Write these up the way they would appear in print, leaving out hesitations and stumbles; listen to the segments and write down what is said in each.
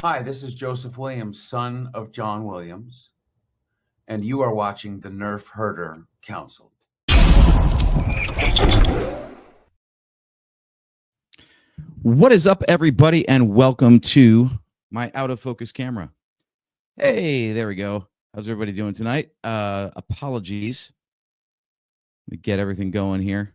Hi, this is Joseph Williams, son of John Williams, and you are watching the Nerf Herder Council. What is up, everybody, and welcome to my out of focus camera. Hey, there we go. How's everybody doing tonight? Apologies. Let me get everything going here.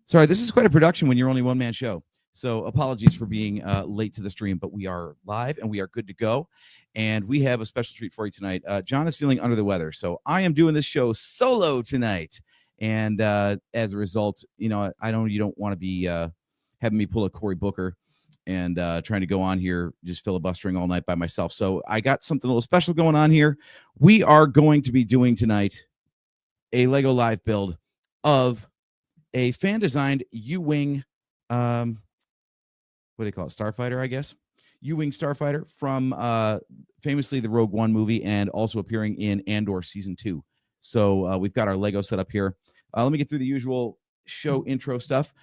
Sorry, this is quite a production when you're only one-man show. So apologies for being late to the stream, but we are live and we are good to go. And we have a special treat for you tonight. John is feeling under the weather, so I am doing this show solo tonight. And as a result, you know, you don't want to be having me pull a Cory Booker and trying to go on here just filibustering all night by myself. So I got something a little special going on here. We are going to be doing tonight a Lego live build of a fan-designed U-Wing, what do they call it? Starfighter, I guess. U-Wing Starfighter from famously the Rogue One movie and also appearing in Andor Season 2. So we've got our Lego set up here. Let me get through the usual show intro stuff.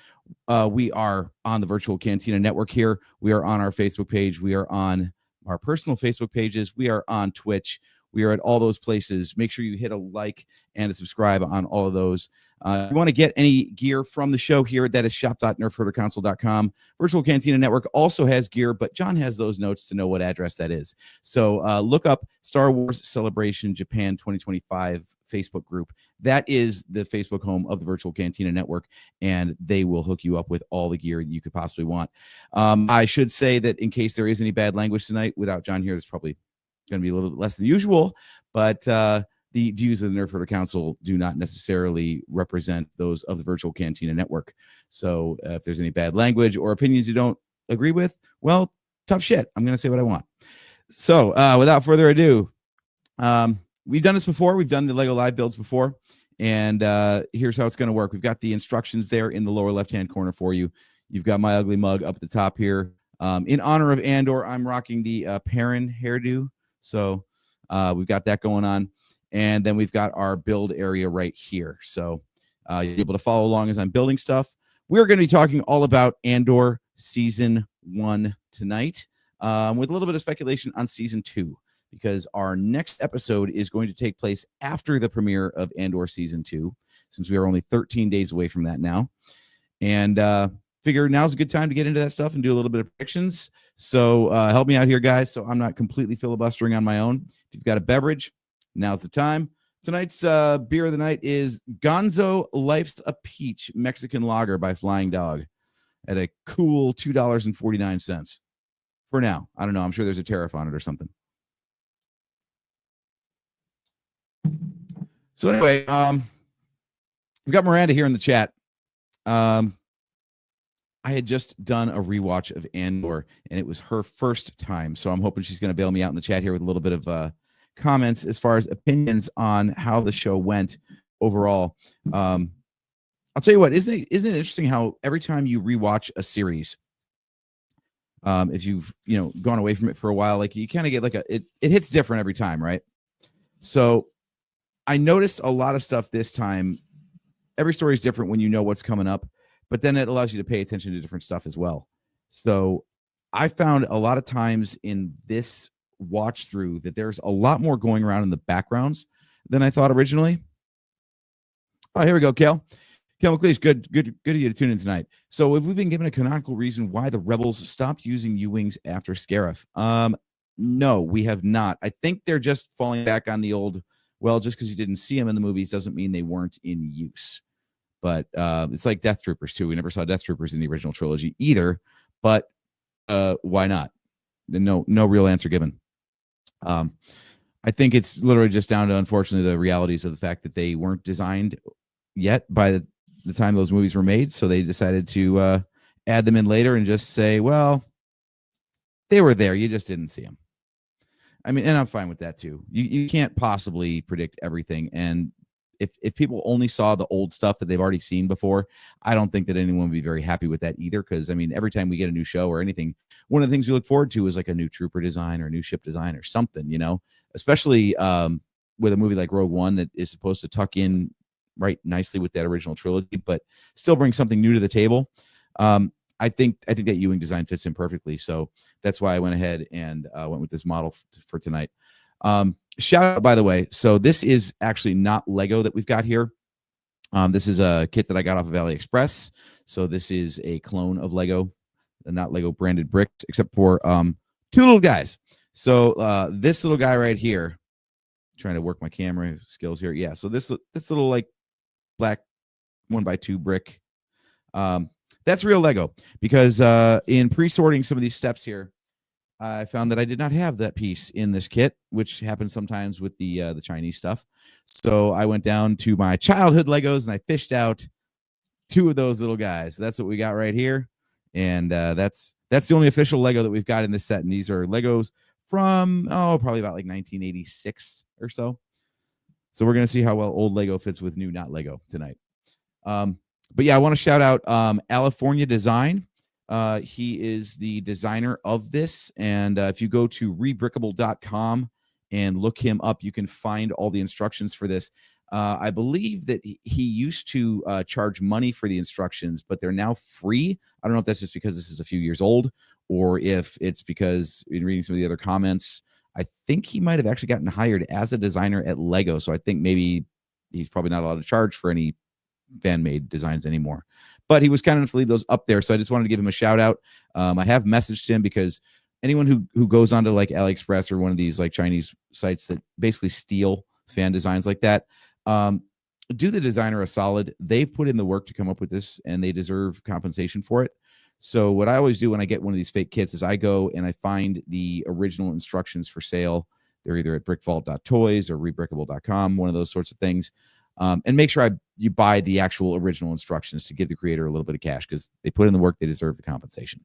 We are on the Virtual Cantina Network here. We are on our Facebook page. We are on our personal Facebook pages. We are on Twitch. We are at all those places. Make sure you hit a like and a subscribe on all of those. If you want to get any gear from the show here, that is shop.nerfherdercouncil.com. Virtual Cantina Network also has gear, but John has those notes to know what address that is. So look up Star Wars Celebration Japan 2025 Facebook group. That is the Facebook home of the Virtual Cantina Network, and they will hook you up with all the gear that you could possibly want. I should say that in case there is any bad language tonight, without John here, there's probably going to be a little bit less than usual, but the views of the Nerf Herder Council do not necessarily represent those of the Virtual Cantina Network. So if there's any bad language or opinions you don't agree with, well, tough shit. I'm going to say what I want. So without further ado, we've done this before. We've done the Lego live builds before, and here's how it's going to work. We've got the instructions there in the lower left-hand corner for you. You've got my ugly mug up at the top here. In honor of Andor, I'm rocking the Perrin hairdo. So we've got that going on. And then we've got our build area right here. So you'll be able to follow along as I'm building stuff. We're going to be talking all about Andor Season 1 tonight with a little bit of speculation on Season 2, because our next episode is going to take place after the premiere of Andor Season 2, since we are only 13 days away from that now. And figure now's a good time to get into that stuff and do a little bit of predictions. So help me out here, guys, so I'm not completely filibustering on my own. If you've got a beverage, now's the time. Tonight's beer of the night is Gonzo Life's a Peach Mexican Lager by Flying Dog at a cool $2.49 for now. I don't know. I'm sure there's a tariff on it or something. So anyway, we've got Miranda here in the chat. I had just done a rewatch of Andor, and it was her first time. So I'm hoping she's going to bail me out in the chat here with a little bit of comments as far as opinions on how the show went overall. I'll tell you what, isn't it interesting how every time you rewatch a series, if you've gone away from it for a while, like you kind of get like it hits different every time, right? So I noticed a lot of stuff this time. Every story is different when you know what's coming up, but then it allows you to pay attention to different stuff as well. So I found a lot of times in this watch through that there's a lot more going around in the backgrounds than I thought originally. Oh, here we go, Kel McLeish, good of you to tune in tonight. So have we been given a canonical reason why the Rebels stopped using U-Wings after Scarif? No, we have not. I think they're just falling back on the old, well, just because you didn't see them in the movies doesn't mean they weren't in use. But it's like Death Troopers too. We never saw Death Troopers in the original trilogy either, but why not? No real answer given. I think it's literally just down to, unfortunately, the realities of the fact that they weren't designed yet by the time those movies were made. So they decided to add them in later and just say, well, they were there. You just didn't see them. I mean, and I'm fine with that too. You can't possibly predict everything. And if people only saw the old stuff that they've already seen before, I don't think that anyone would be very happy with that either. Because, I mean, every time we get a new show or anything, one of the things we look forward to is like a new trooper design or a new ship design or something, especially with a movie like Rogue One that is supposed to tuck in right nicely with that original trilogy, but still bring something new to the table. I think that Ewing design fits in perfectly. So that's why I went ahead and went with this model for tonight. Shout out, by the way. So this is actually not Lego that we've got here. This is a kit that I got off of AliExpress. So this is a clone of Lego, not Lego branded bricks, except for two little guys. So this little guy right here, trying to work my camera skills here. Yeah. So this little like black 1x2 brick. That's real Lego, because in pre-sorting some of these steps here, I found that I did not have that piece in this kit, which happens sometimes with the Chinese stuff. So I went down to my childhood Legos and I fished out two of those little guys. That's what we got right here, and that's the only official Lego that we've got in this set. And these are Legos from probably about like 1986 or so. So we're gonna see how well old Lego fits with new not Lego tonight. But yeah, I want to shout out California Design. He is the designer of this. And if you go to rebrickable.com and look him up, you can find all the instructions for this. I believe that he used to charge money for the instructions, but they're now free. I don't know if that's just because this is a few years old, or if it's because in reading some of the other comments, I think he might have actually gotten hired as a designer at Lego. So I think maybe he's probably not allowed to charge for any fan-made designs anymore, but he was kind enough to leave those up there. So I just wanted to give him a shout out. I have messaged him, because anyone who goes onto like AliExpress or one of these like Chinese sites that basically steal fan designs like that, do the designer a solid. They've put in the work to come up with this, and they deserve compensation for it. So what I always do when I get one of these fake kits is I go and I find the original instructions for sale. They're either at brickvault.toys or rebrickable.com, one of those sorts of things. And make sure you buy the actual original instructions to give the creator a little bit of cash, because they put in the work, they deserve the compensation.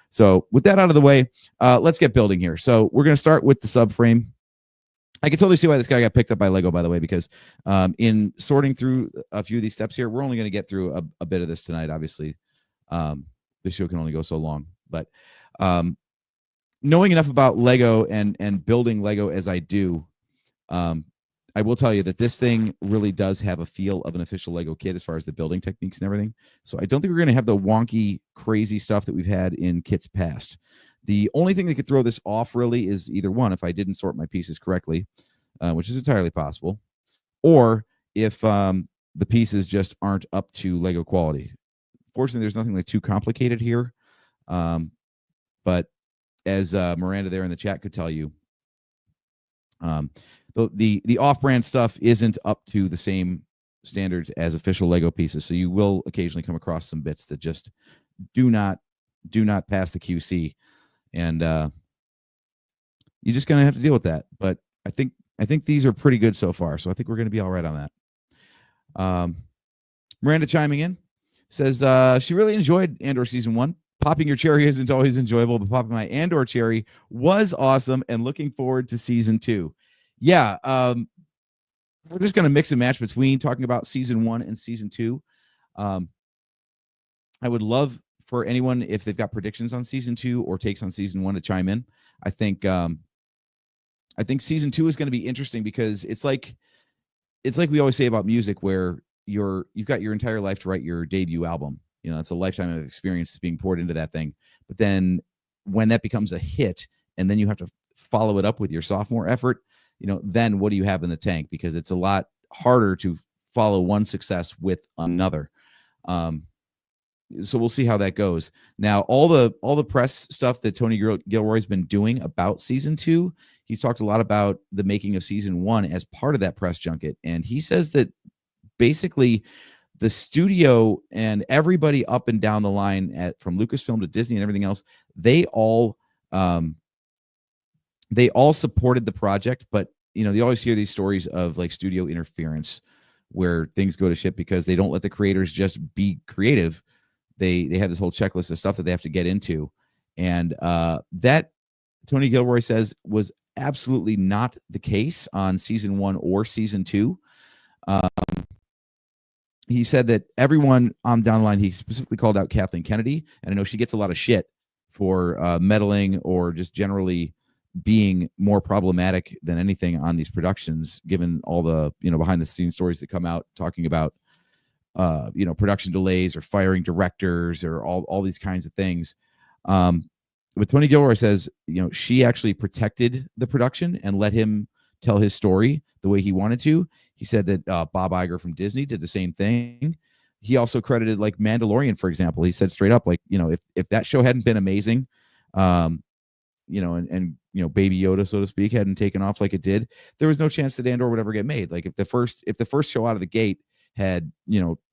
So with that out of the way, let's get building here. So we're going to start with the subframe. I can totally see why this guy got picked up by Lego, by the way, because in sorting through a few of these steps here, we're only going to get through a bit of this tonight. Obviously, this show can only go so long, but knowing enough about Lego and building Lego as I do, I will tell you that this thing really does have a feel of an official Lego kit as far as the building techniques and everything. So I don't think we're going to have the wonky, crazy stuff that we've had in kits past. The only thing that could throw this off really is either one, if I didn't sort my pieces correctly, which is entirely possible, or if the pieces just aren't up to Lego quality. Fortunately, there's nothing like too complicated here. But as Miranda there in the chat could tell you, the off-brand stuff isn't up to the same standards as official Lego pieces. So you will occasionally come across some bits that just do not pass the QC, and you're just gonna have to deal with that. But I think these are pretty good so far, so I think we're gonna be all right on that. Miranda chiming in says she really enjoyed Andor season 1. Popping your cherry isn't always enjoyable, but popping my Andor cherry was awesome, and looking forward to season 2. Yeah, we're just going to mix and match between talking about season 1 and season 2. I would love for anyone, if they've got predictions on season 2 or takes on season 1, to chime in. I think season 2 is going to be interesting, because it's like we always say about music, where you've got your entire life to write your debut album. You know, it's a lifetime of experience being poured into that thing. But then when that becomes a hit, and then you have to follow it up with your sophomore effort, you know, then what do you have in the tank? Because it's a lot harder to follow one success with another. So we'll see how that goes. Now, all the press stuff that Tony Gilroy's been doing about season 2, he's talked a lot about the making of season 1 as part of that press junket. And he says that basically the studio and everybody up and down the line from Lucasfilm to Disney and everything else, they all supported the project. But, you know, you always hear these stories of like studio interference where things go to shit because they don't let the creators just be creative. They have this whole checklist of stuff that they have to get into. And that, Tony Gilroy says, was absolutely not the case on season 1 or season 2. He said that everyone on down the line, he specifically called out Kathleen Kennedy. And I know she gets a lot of shit for meddling or just generally being more problematic than anything on these productions, given all the, you know, behind the scenes stories that come out talking about production delays or firing directors or all these kinds of things. But Tony Gilroy says, she actually protected the production and let him tell his story the way he wanted to. He said that Bob Iger from Disney did the same thing. He also credited like Mandalorian, for example. He said straight up, like, if that show hadn't been amazing, and Baby Yoda, so to speak, hadn't taken off like it did, there was no chance that Andor would ever get made. Like if the first show out of the gate had,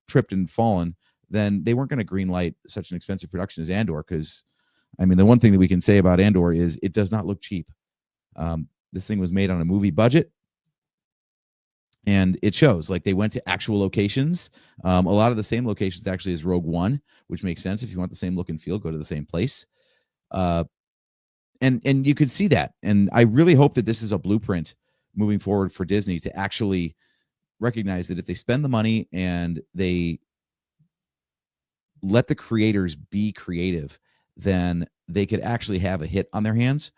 tripped and fallen, then they weren't going to greenlight such an expensive production as Andor. Because, I mean, the one thing that we can say about Andor is it does not look cheap. This thing was made on a movie budget, and it shows. Like, they went to actual locations, a lot of the same locations actually as Rogue One, which makes sense. If you want the same look and feel, go to the same place. And you could see that. And I really hope that this is a blueprint moving forward for Disney to actually recognize that if they spend the money and they let the creators be creative, then they could actually have a hit on their hands.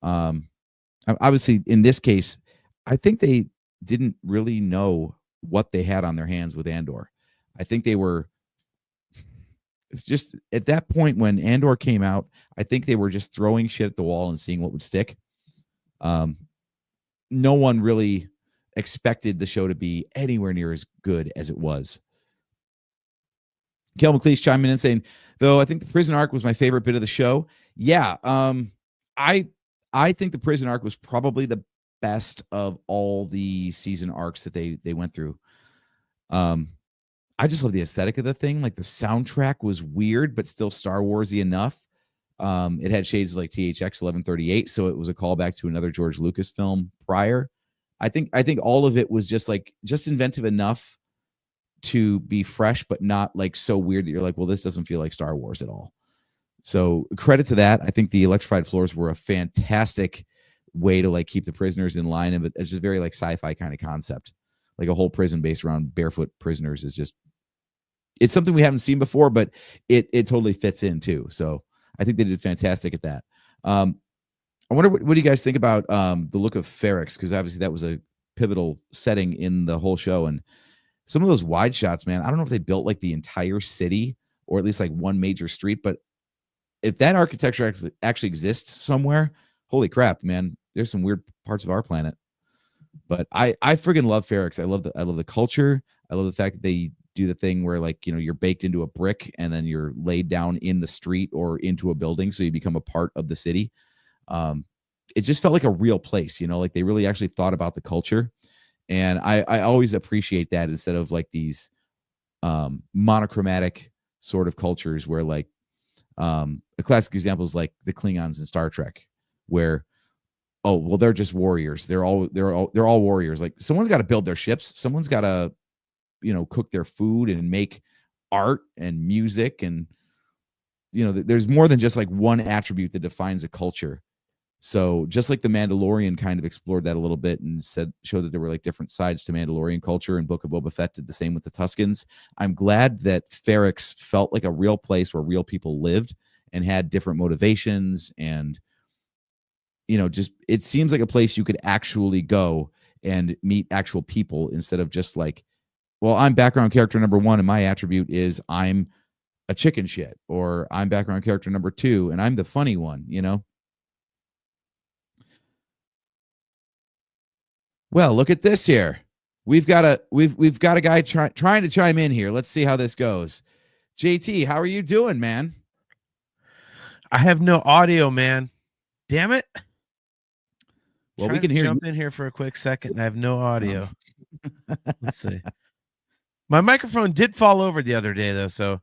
Obviously, in this case, I think they didn't really know what they had on their hands with Andor. I think it's just at that point when Andor came out, I think they were just throwing shit at the wall and seeing what would stick. No one really expected the show to be anywhere near as good as it was. Kel McLeish chiming in saying, though, I think the prison arc was my favorite bit of the show. Yeah. I think the prison arc was probably the best of all the season arcs that they went through. I just love the aesthetic of the thing. Like, the soundtrack was weird, but still Star Warsy enough. It had shades like THX 1138, so it was a callback to another George Lucas film prior. I think all of it was just inventive enough to be fresh, but not like so weird that you're like, well, this doesn't feel like Star Wars at all. So credit to that. I think the electrified floors were a fantastic way to like keep the prisoners in line, and it's just very like sci-fi kind of concept. Like a whole prison based around barefoot prisoners is just, it's something we haven't seen before, but it totally fits in too. So I think they did fantastic at that. I wonder what do you guys think about the look of Ferrix? Because obviously that was a pivotal setting in the whole show, and some of those wide shots, man. I don't know if they built like the entire city or at least like one major street, but if that architecture actually exists somewhere, holy crap, man! There's some weird parts of our planet. But I friggin' love Ferrix. I love the culture. I love the fact that they do the thing where, like, you're baked into a brick and then you're laid down in the street or into a building, so you become a part of the city. It just felt like a real place, like they really actually thought about the culture. And I always appreciate that, instead of like these monochromatic sort of cultures where, like, a classic example is like the Klingons in Star Trek, where, oh, well, they're just warriors. They're all warriors. Like, someone's got to build their ships. Someone's got to, cook their food and make art and music. And, there's more than just like one attribute that defines a culture. So just like the Mandalorian kind of explored that a little bit and showed that there were like different sides to Mandalorian culture, and Book of Boba Fett did the same with the Tuskens. I'm glad that Ferrix felt like a real place where real people lived and had different motivations, and just, it seems like a place you could actually go and meet actual people, instead of just like, well, I'm background character number 1 and my attribute is I'm a chicken shit, or I'm background character number 2 and I'm the funny one. Well, look at this here. We've got a guy trying to chime in here. Let's see how this goes. JT, how are you doing, man? I have no audio, man. Damn it. Well, we can hear jump in here for a quick second, and I have no audio. Let's see. My microphone did fall over the other day, though, so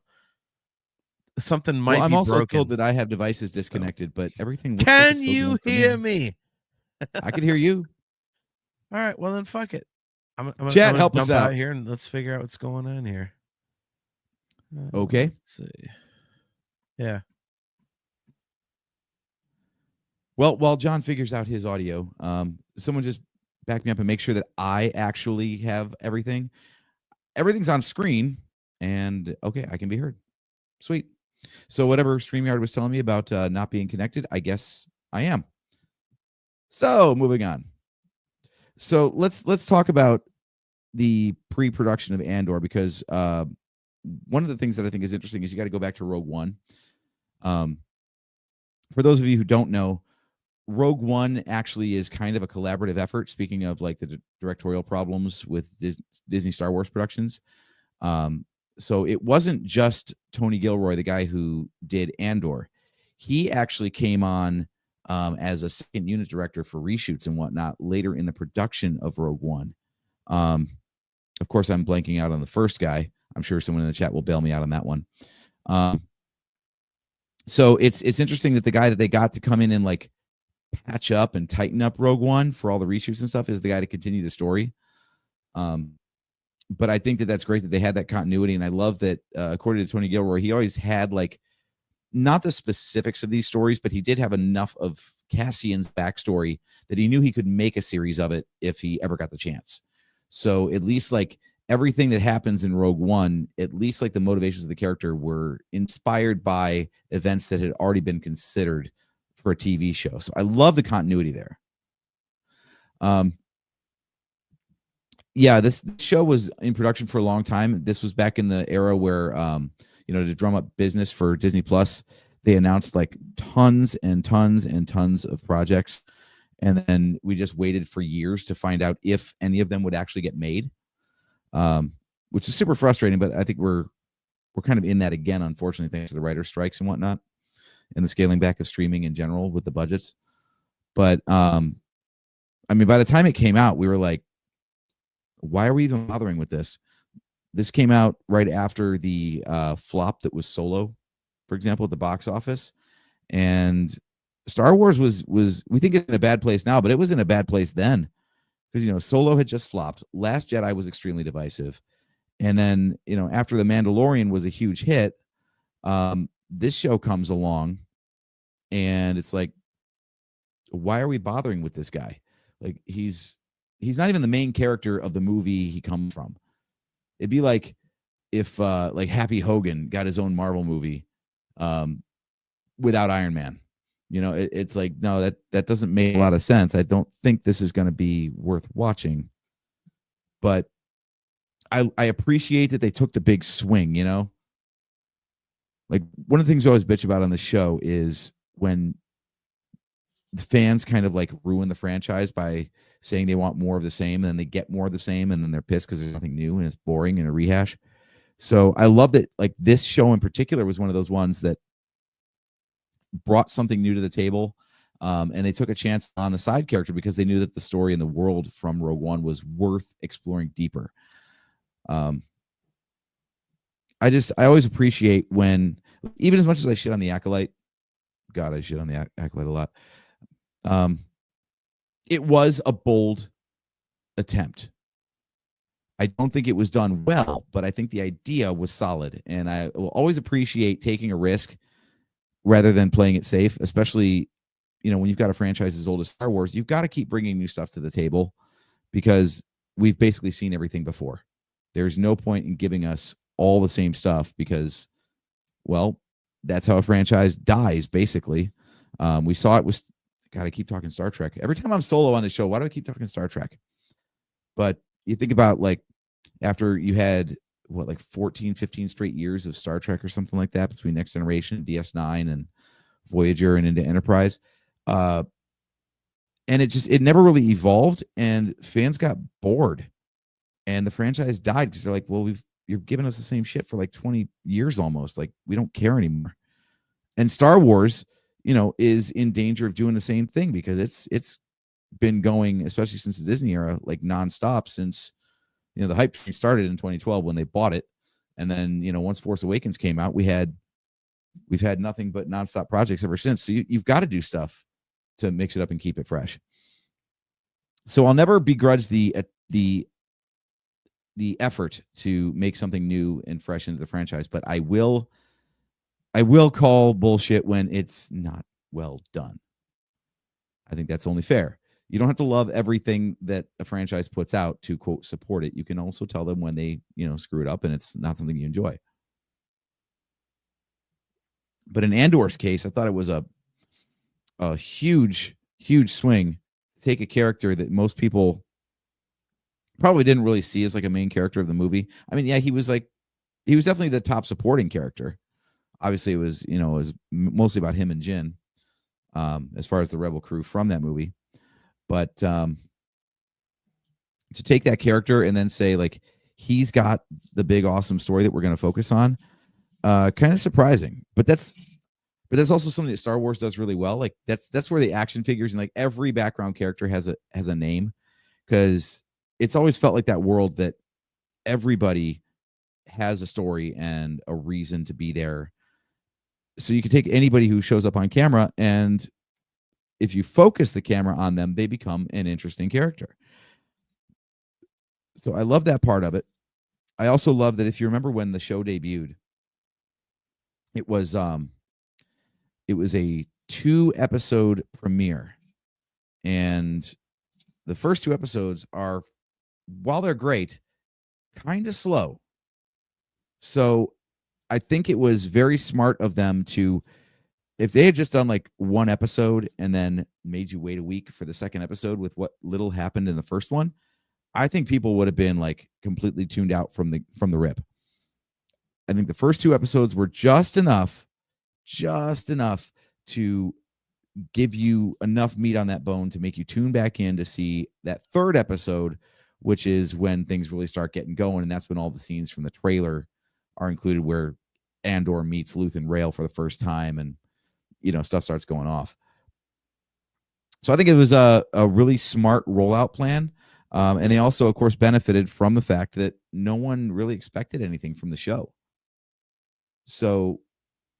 something might be I'm also broken. told that I have devices disconnected, but everything looks Can like it's still you going for hear me? I can hear you. All right, well then, fuck it. I'm Chat, help us jump out here and let's figure out what's going on here. Okay. Let's see. Yeah. Well, while John figures out his audio, someone just back me up and make sure that I actually have everything. Everything's on screen, and okay, I can be heard. Sweet. So whatever StreamYard was telling me about not being connected, I guess I am. So moving on. So let's talk about the pre-production of Andor, because one of the things that I think is interesting is you got to go back to Rogue One. For those of you who don't know, Rogue One actually is kind of a collaborative effort. Speaking of like the directorial problems with Disney Star Wars productions, so it wasn't just Tony Gilroy, the guy who did Andor. He actually came on as a second unit director for reshoots and whatnot later in the production of Rogue One. Of course, I'm blanking out on the first guy. I'm sure someone in the chat will bail me out on that one. So it's interesting that the guy that they got to come in and like patch up and tighten up Rogue One for all the reshoots and stuff is the guy to continue the story. But I think that that's great that they had that continuity, and I love that according to Tony Gilroy, he always had like not the specifics of these stories, but he did have enough of Cassian's backstory that he knew he could make a series of it if he ever got the chance. So at least like everything that happens in Rogue One, at least like the motivations of the character were inspired by events that had already been considered for a TV show. So I love the continuity there. Yeah, this show was in production for a long time. This was back in the era where, to drum up business for Disney Plus, they announced like tons and tons and tons of projects. And then we just waited for years to find out if any of them would actually get made, which is super frustrating. But I think we're kind of in that again, unfortunately, thanks to the writer strikes and whatnot, and the scaling back of streaming in general with the budgets. But I mean, by the time it came out, we were like, why are we even bothering with this? This came out right after the flop that was Solo, for example, at the box office. And Star Wars was we think it's in a bad place now, but it was in a bad place then. Because, Solo had just flopped. Last Jedi was extremely divisive. And then, after The Mandalorian was a huge hit, this show comes along and it's like, why are we bothering with this guy? Like, he's not even the main character of the movie he comes from. It'd be like if like Happy Hogan got his own Marvel movie without Iron Man. It's like, no, that doesn't make a lot of sense. I don't think this is going to be worth watching. But I appreciate that they took the big swing, Like, one of the things we always bitch about on the show is when the fans kind of like ruin the franchise by saying they want more of the same, and then they get more of the same, and then they're pissed because there's nothing new and it's boring and a rehash. So I love that, like, this show in particular was one of those ones that brought something new to the table, and they took a chance on the side character because they knew that the story and the world from Rogue One was worth exploring deeper. I always appreciate when, even as much as I shit on the Acolyte, God, I shit on the Acolyte a lot. It was a bold attempt. I don't think it was done well, but I think the idea was solid. And I will always appreciate taking a risk rather than playing it safe, especially, when you've got a franchise as old as Star Wars. You've got to keep bringing new stuff to the table because we've basically seen everything before. There's no point in giving us all the same stuff because, well, that's how a franchise dies, basically. We saw it with, God, I keep talking Star Trek. Every time I'm solo on the show, why do I keep talking Star Trek? But you think about, like, after you had, 14, 15 straight years of Star Trek or something like that between Next Generation, DS9, and Voyager and into Enterprise. And it never really evolved, and fans got bored. And the franchise died because they're like, well, you're giving us the same shit for like 20 years almost. Like, we don't care anymore. And Star Wars, is in danger of doing the same thing because it's been going, especially since the Disney era, like nonstop since, the hype train started in 2012 when they bought it. And then, once Force Awakens came out, we've had nothing but nonstop projects ever since. So you've got to do stuff to mix it up and keep it fresh. So I'll never begrudge the effort to make something new and fresh into the franchise, but I will call bullshit when it's not well done. I think that's only fair. You don't have to love everything that a franchise puts out to, quote, support it. You can also tell them when they, screw it up and it's not something you enjoy. But in Andor's case, I thought it was a huge, huge swing to take a character that most people probably didn't really see as like a main character of the movie. I mean, yeah, he was like he was definitely the top supporting character. Obviously, it was mostly about him and Jin, as far as the Rebel crew from that movie. But to take that character and then say like he's got the big awesome story that we're going to focus on, kind of surprising. But that's also something that Star Wars does really well. Like that's where the action figures and like every background character has a name, because it's always felt like that world that everybody has a story and a reason to be there. So you can take anybody who shows up on camera, and if you focus the camera on them, they become an interesting character. So I love that part of it. I also love that if you remember when the show debuted, it was a 2-episode premiere. And the first 2 episodes are, while they're great, kind of slow. So I think it was very smart of them to, if they had just done like 1 episode and then made you wait a week for the second episode with what little happened in the first one, I think people would have been like completely tuned out from the rip. I think the first 2 episodes were just enough to give you enough meat on that bone to make you tune back in to see that 3rd episode, which is when things really start getting going. And that's when all the scenes from the trailer are included, where Andor meets Luthen Rail for the first time, and stuff starts going off. So I think it was a really smart rollout plan. And they also, of course, benefited from the fact that no one really expected anything from the show. So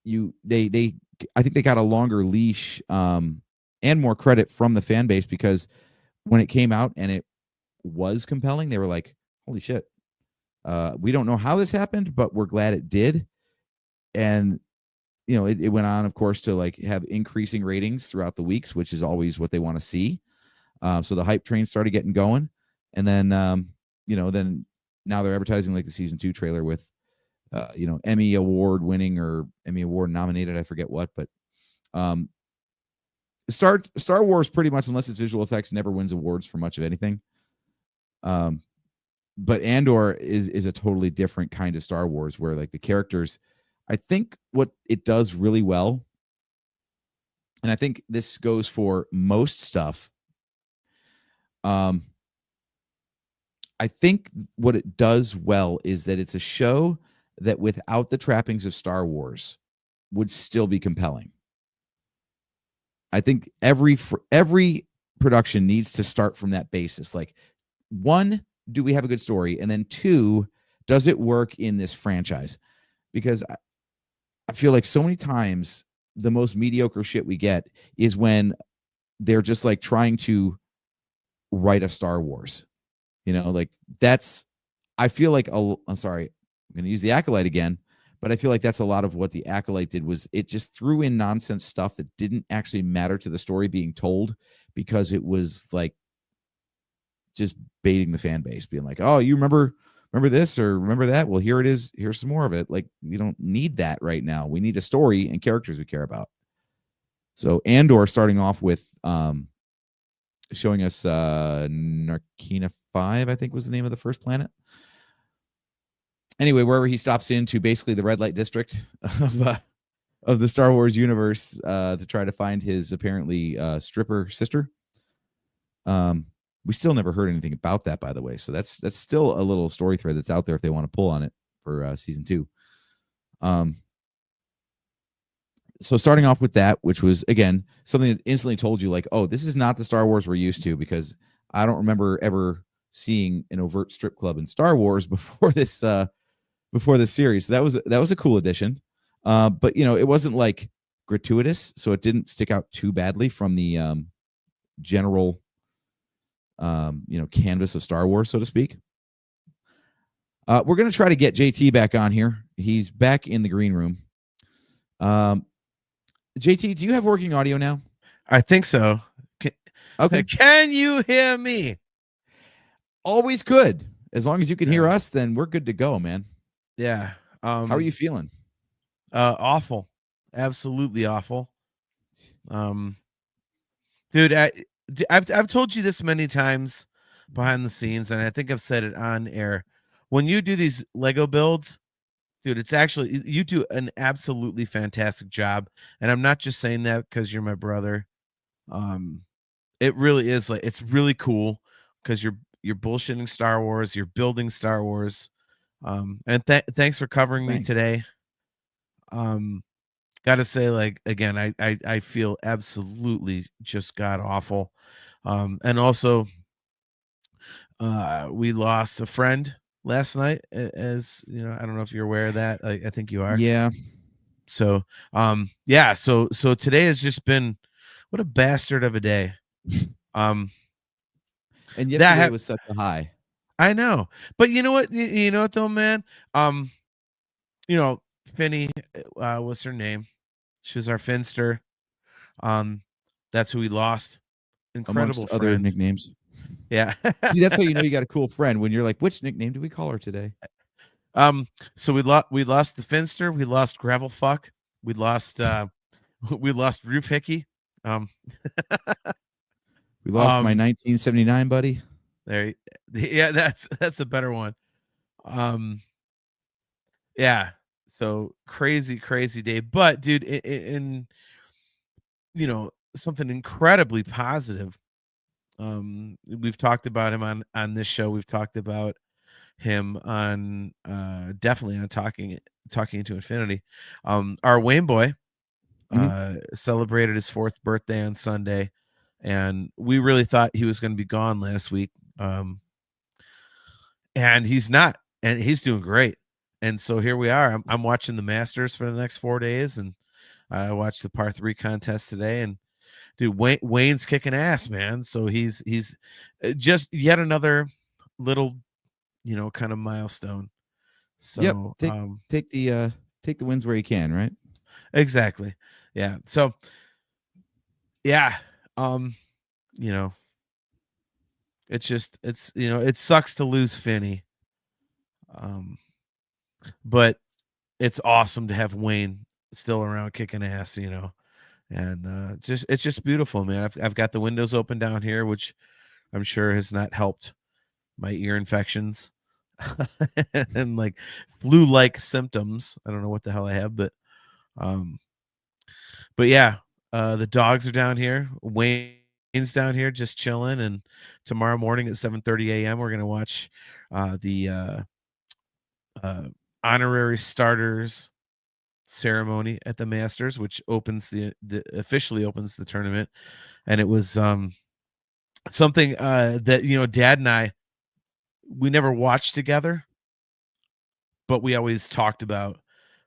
I think they got a longer leash, and more credit from the fan base, because when it came out and it was compelling, they were like, holy shit. We don't know how this happened, but we're glad it did. And it went on, of course, to like have increasing ratings throughout the weeks, which is always what they want to see. So the hype train started getting going, and then then now they're advertising like the season 2 trailer with Emmy Award winning or Emmy Award nominated, I forget what, but Star Wars pretty much, unless it's visual effects, never wins awards for much of anything. But Andor is a totally different kind of Star Wars, where like the characters, I think what it does really well, and I think this goes for most stuff, I think what it does well is that it's a show that without the trappings of Star Wars would still be compelling. I think every production needs to start from that basis. Like, 1, do we have a good story? And then 2, does it work in this franchise? Because I feel like so many times the most mediocre shit we get is when they're just like trying to write a Star Wars. Like that's, I feel like, I'm sorry, I'm going to use the Acolyte again, but I feel like that's a lot of what the Acolyte did, was it just threw in nonsense stuff that didn't actually matter to the story being told, because it was like just baiting the fan base, being like, oh, you remember this or remember that? Well, here it is. Here's some more of it. Like, we don't need that right now. We need a story and characters we care about. So Andor, starting off with showing us Narkina 5, I think was the name of the first planet. Anyway, wherever he stops into basically the red light district of the Star Wars universe, to try to find his apparently stripper sister. We still never heard anything about that, by the way. So that's still a little story thread that's out there if they want to pull on it for season 2. So starting off with that, which was, again, something that instantly told you like, oh, this is not the Star Wars we're used to, because I don't remember ever seeing an overt strip club in Star Wars before this series. So that was a cool addition. But it wasn't like gratuitous, so it didn't stick out too badly from the general canvas of Star Wars, so to speak. We're going to try to get JT back on here. He's back in the green room. JT, do you have working audio now? I think so. Okay. Can you hear me? Always good. As long as you can hear us, then we're good to go, man. Yeah. How are you feeling? Awful. Absolutely awful. Dude, I've told you this many times behind the scenes, and I think I've said it on air. When you do these Lego builds, Dude, it's actually you do an absolutely fantastic job, and I'm not just saying that because you're my brother. Um, it really is like it's really cool because you're bullshitting Star Wars, you're building Star Wars. And thanks for covering me Thanks. today. Um, Gotta say, like again, I feel absolutely just god awful. And also, we lost a friend last night, as you know. I don't know if you're aware of that. I think you are. Yeah. So, yeah. So today has just been what a bastard of a day. Um, And that yesterday was such a high. I know, but you know what? You know what though, man. Um, you know, Finny, what's her name? She was our Finster. Um, that's who we lost. Amongst Incredible other friend. nicknames. Yeah. See, that's how you know you got a cool friend when you're like, which nickname do we call her today? So we lost the Finster, we lost Gravel Fuck, we lost we lost Roof Hickey. Um, We lost my um 1979 buddy. there yeah, that's a better one. Um, yeah. So crazy day. But dude, in you know, something incredibly positive. We've talked about him on this show. We've talked about him on definitely on talking into infinity. Our Wayne boy Mhm. celebrated his 4th birthday on Sunday, and we really thought he was going to be gone last week. And he's not, and he's doing great. And so here we are. I'm watching the Masters for the next 4 days, and I watched the par 3 contest today. And dude, Wayne's kicking ass, man. So he's just yet another little, you know, kind of milestone. Yep. So Take the wins where you can, right? exactly. Yeah. So yeah. You know, it's you know, it sucks to lose Finney. Um, but it's awesome to have Wayne still around kicking ass, you know. And it's just beautiful, man. I've got the windows open down here, which I'm sure has not helped my ear infections and like flu-like symptoms. I don't know what the hell I have, um but yeah, the dogs are down here. Wayne's down here just chilling, and tomorrow morning at 7:30 a.m. we're gonna watch the uh, honorary starters ceremony at the Masters, which opens the officially opens the tournament. And it was something that you know, Dad and I, we never watched together, but we always talked about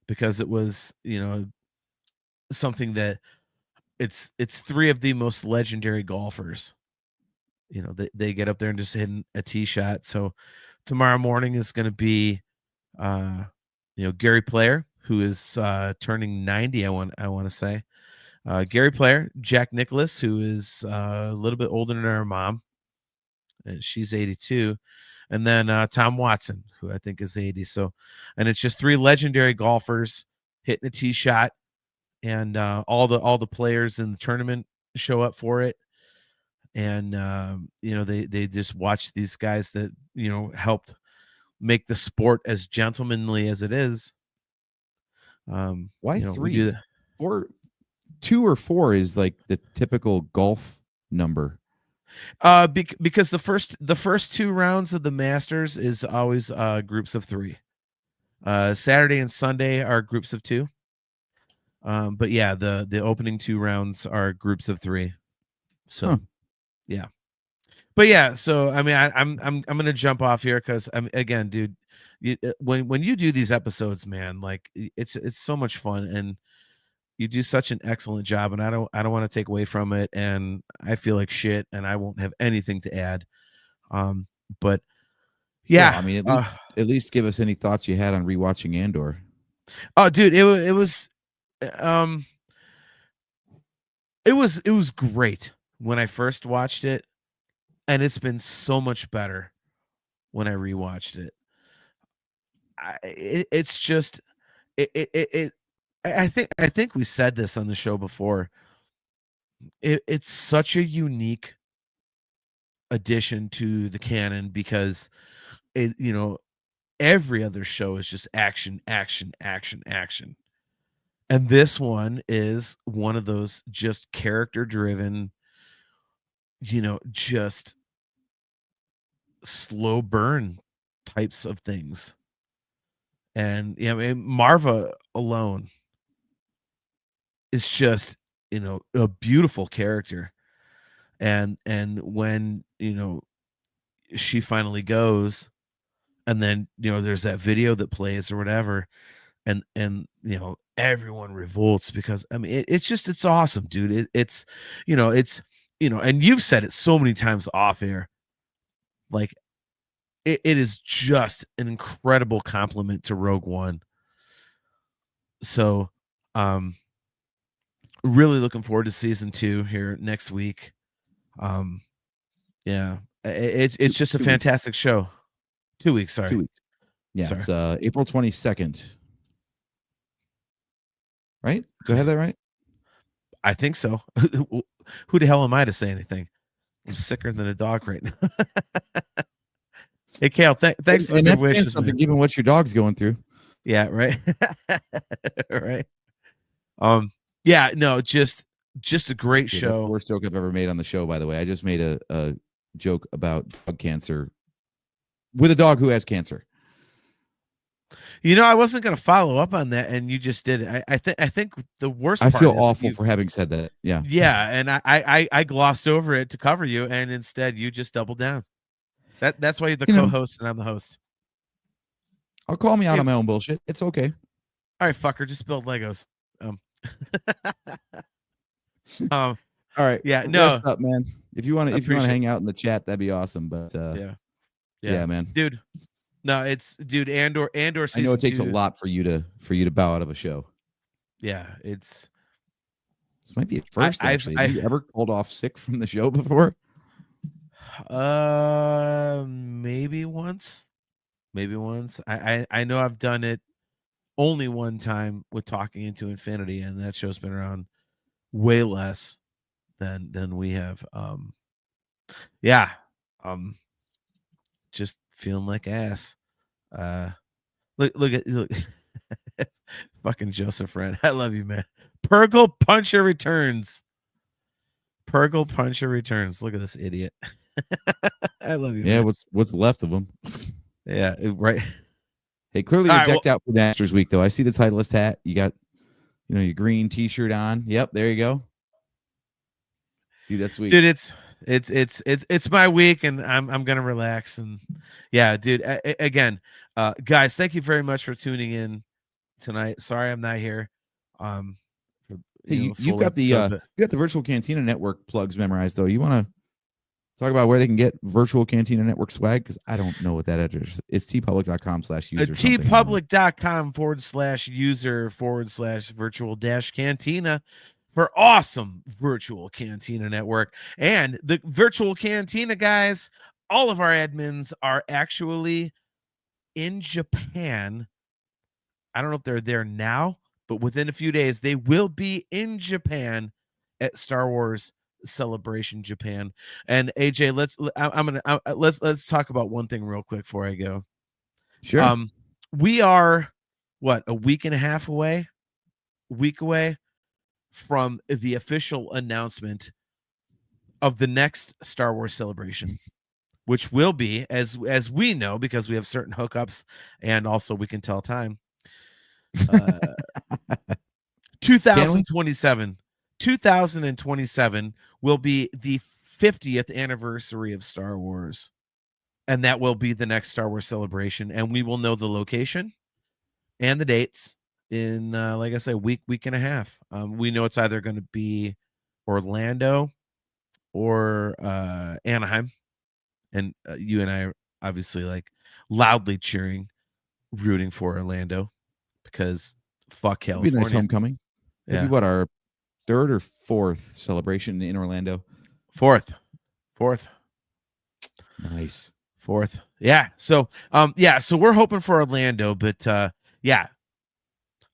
because it was, you know, something that it's 3 of the most legendary golfers. You know, they get up there and just hit a tee shot. So tomorrow morning is going to be, uh, you know, Gary Player, who is turning 90. I want to say Gary Player, Jack Nicklaus, who is a little bit older than our mom, and she's 82, and then Tom Watson, who I think is 80. So, and it's just 3 legendary golfers hitting a tee shot, and all the players in the tournament show up for it. And you know, they just watch these guys that, you know, helped make the sport as gentlemanly as it is. Why You know, we do 3? that. 4, 2 or 4 is like the typical golf number. Because the first 2 rounds of the Masters is always groups of 3. Saturday and Sunday are groups of 2. But yeah, the opening 2 rounds are groups of 3. So Huh. yeah. But yeah, so I mean, I'm gonna jump off here because I'm again, dude. When you do these episodes, man, like it's so much fun, and you do such an excellent job, and I don't want to take away from it, and I feel like shit, and I won't have anything to add. But Yeah, yeah, I mean, at least give us any thoughts you had on rewatching Andor. oh, dude, it was um it was great when I first watched it, and it's been so much better when I rewatched it. It's just it I think we said this on the show before. It's such a unique addition to the canon because it, you know, every other show is just action, action, action, action. And this one is one of those just character driven, just slow burn types of things. And I mean, Marva alone is just, a beautiful character. And when, she finally goes, and then, there's that video that plays or whatever, and everyone revolts because I mean it's awesome, dude. It's and you've said it so many times off air, like it is just an incredible compliment to Rogue One. So really looking forward to season 2 here next week. Yeah, it's just a fantastic show. 2 weeks, sorry. 2 weeks. Yeah, Sorry. it's April 22nd. Right? Do I have that right? I think so. Who the hell am I to say anything? I'm sicker than a dog right now. Hey, Kale, thanks for the good wishes, something, man. given what your dog's going through. Yeah, right. Right. Yeah, no, just a great Yeah, show. that's the worst joke I've ever made on the show, by the way. I just made a joke about dog cancer with a dog who has cancer. I wasn't going to follow up on that, and you just did it. I think the worst I part feel is awful for having said that. Yeah. Yeah, and I glossed over it to cover you, and instead you just doubled down. That's why you're the co-host and I'm the host. I'll call me out on my own bullshit. It's okay. All right, fucker, just build Legos. All right. Yeah, no. Rest up, man. If you want to hang out in the chat, that'd be awesome. But yeah, man. Dude. No, it's Andor season 2. I know it takes a lot for you to bow out of a show. Yeah, this might be a first. Actually, have you ever called off sick from the show before? Maybe once. I know I've done it only one time with Talking Into Infinity, and that show's been around way less than we have. Just feeling like ass. Look fucking Joseph Red. I love you, man. Purgle Puncher returns. Look at this idiot. I love you. Yeah, man. what's left of them? Yeah, right. Hey, clearly you're decked out for Masters Week, though. I see the Titleist hat. You got, your green T-shirt on. Yep, there you go. Dude, that's sweet. Dude, it's my week, and I'm gonna relax. And yeah, dude. Again, guys, thank you very much for tuning in tonight. Sorry I'm not here. You've got the Virtual Cantina Network plugs memorized, though. You want to talk about where they can get Virtual Cantina Network swag? Because I don't know what that address is. It's tpublic.com/user. tpublic.com/user/virtual-cantina for awesome Virtual Cantina Network. And the Virtual Cantina guys, all of our admins are actually in Japan. I don't know if they're there now, but within a few days, they will be in Japan at Star Wars Celebration Japan. And AJ, let's talk about one thing real quick before I go. Sure. We are a week away from the official announcement of the next Star Wars Celebration, which will be, as we know, because we have certain hookups and also we can tell time. 2027 will be the 50th anniversary of Star Wars, and that will be the next Star Wars Celebration, and we will know the location and the dates in like I say, week and a half. We know it's either going to be Orlando or Anaheim, and you and I are obviously like loudly rooting for Orlando, because fuck California. It'd be a nice homecoming. It'd be what, our third or fourth celebration in Orlando? Fourth. Nice. Fourth. Yeah. So so we're hoping for Orlando, but yeah.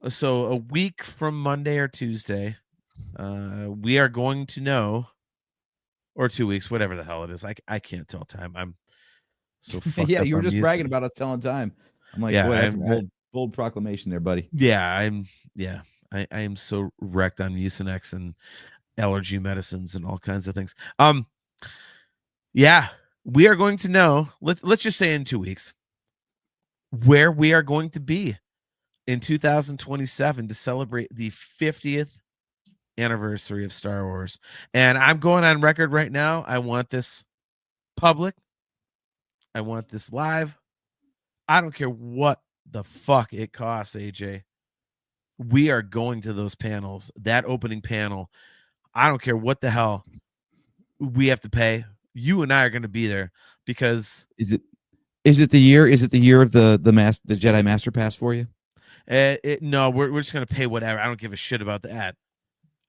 So a week from Monday or Tuesday, we are going to know, or 2 weeks, whatever the hell it is. I can't tell time. I'm so fucked yeah, up you were on just music. bragging about us telling time. I'm like, Yeah, boy, that's a bold proclamation there, buddy. I am so wrecked on Mucinex and allergy medicines and all kinds of things. Yeah, we are going to know, let's just say in 2 weeks, where we are going to be in 2027 to celebrate the 50th anniversary of Star Wars. And I'm going on record right now. I want this public. I want this live. I don't care what the fuck it costs, AJ. We are going to those panels, that opening panel. I don't care what the hell we have to pay. You and I are going to be there because Is it the year of the Jedi Master Pass for you? No, we're just going to pay whatever. I don't give a shit about that.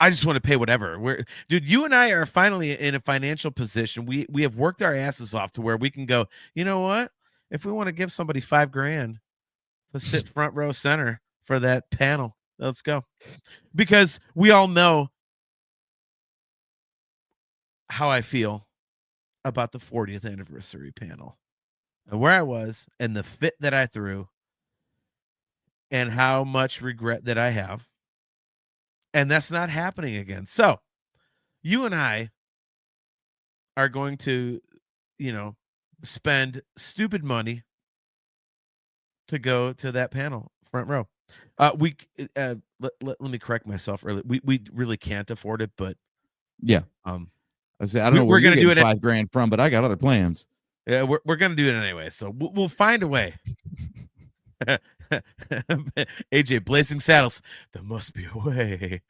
I just want to pay whatever. Dude, you and I are finally in a financial position. We have worked our asses off to where we can go, you know what? If we want to give somebody $5,000 to sit front row center for that panel, let's go. Because we all know how I feel about the 40th anniversary panel and where I was and the fit that I threw and how much regret that I have. And that's not happening again. So you and I are going to, spend stupid money to go to that panel front row. Let me correct myself earlier. We really can't afford it, but yeah. I say I don't know where we're you're gonna getting do it $5,000 from, but I got other plans. Yeah, we're gonna do it anyway. So we'll find a way. AJ, Blazing Saddles. There must be a way.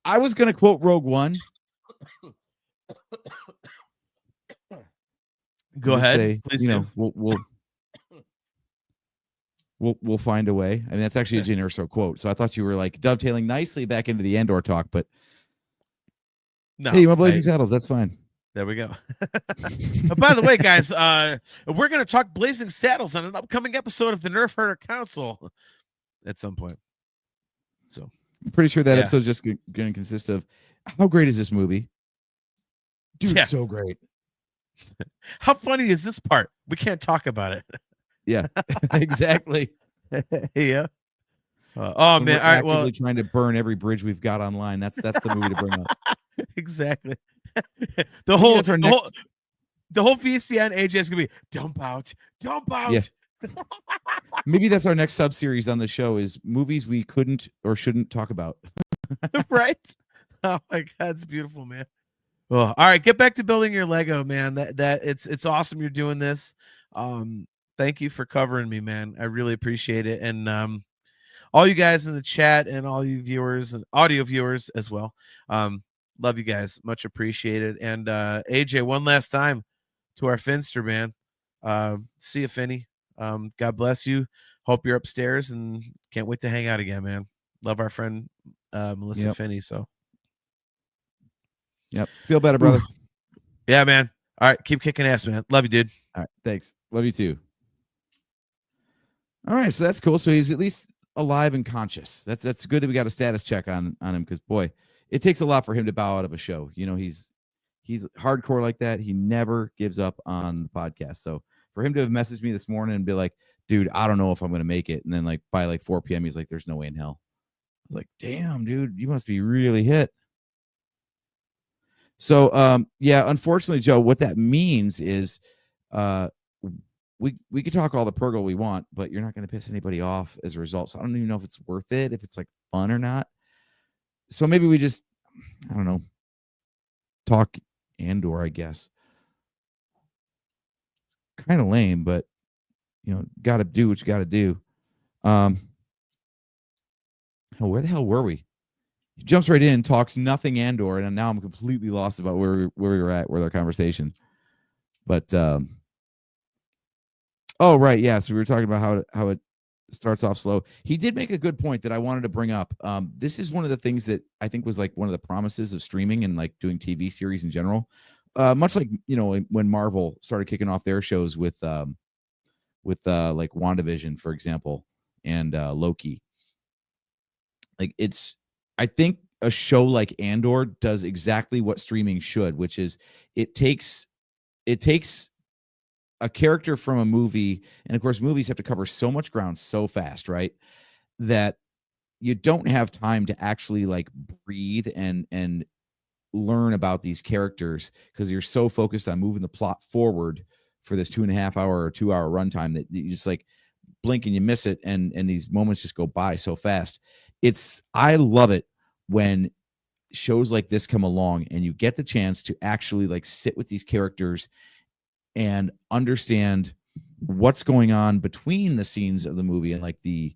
I was gonna quote Rogue One. Go ahead. Say, please do. We'll find a way. I mean, that's actually a Jyn Erso quote. So I thought you were like dovetailing nicely back into the Andor talk, but no, hey, you want Blazing Saddles? That's fine. There we go. By the way, guys, we're going to talk Blazing Saddles on an upcoming episode of the Nerf Herder Council at some point. So I'm pretty sure that episode's just going to consist of how great is this movie? Dude, so great. How funny is this part? We can't talk about it. Yeah, exactly. Yeah. Oh man! All right. Well, trying to burn every bridge we've got online. That's the movie to bring up. Exactly. The whole VCN AJ is gonna be dump out. Yeah. Maybe that's our next sub-series on the show is movies we couldn't or shouldn't talk about. Right? Oh my God, it's beautiful, man. Oh, all right, get back to building your Lego, man. That it's awesome you're doing this. Thank you for covering me, man. I really appreciate it. And all you guys in the chat and all you viewers and audio viewers as well. Love you guys. Much appreciated. And AJ, one last time to our Finster, man. See you, Finny. God bless you. Hope you're upstairs and can't wait to hang out again, man. Love our friend Melissa Finney. So Feel better, brother. Yeah, man. All right, keep kicking ass, man. Love you, dude. All right, thanks. Love you too. All right, so that's cool. So he's at least alive and conscious. That's good that we got a status check on him because boy, it takes a lot for him to bow out of a show. You know, he's hardcore like that. He never gives up on the podcast. So for him to have messaged me this morning and be like, dude, I don't know if I'm going to make it. And then like by like 4 p.m., he's like, there's no way in hell. I was like, damn, dude, you must be really hit. So, unfortunately, Joe, what that means is we could talk all the Purgle we want, but you're not going to piss anybody off as a result. So I don't even know if it's worth it, if it's like fun or not. So maybe we just, I don't know, talk Andor, I guess. Kind of lame, but got to do what you got to do. Where the hell were we? He jumps right in, talks nothing Andor, and now I'm completely lost about where we were at with our conversation. But oh right, yeah. So we were talking about how it starts off slow. He did make a good point that I wanted to bring up. This is one of the things that I think was like one of the promises of streaming and like doing TV series in general. Much like when Marvel started kicking off their shows with like WandaVision, for example, and Loki. Like I think a show like Andor does exactly what streaming should, which is it takes a character from a movie, and of course movies have to cover so much ground so fast, right? That you don't have time to actually like breathe and learn about these characters because you're so focused on moving the plot forward for this 2.5 hour or 2 hour runtime that you just like blink and you miss it, and these moments just go by so fast. I love it when shows like this come along and you get the chance to actually like sit with these characters and understand what's going on between the scenes of the movie and like the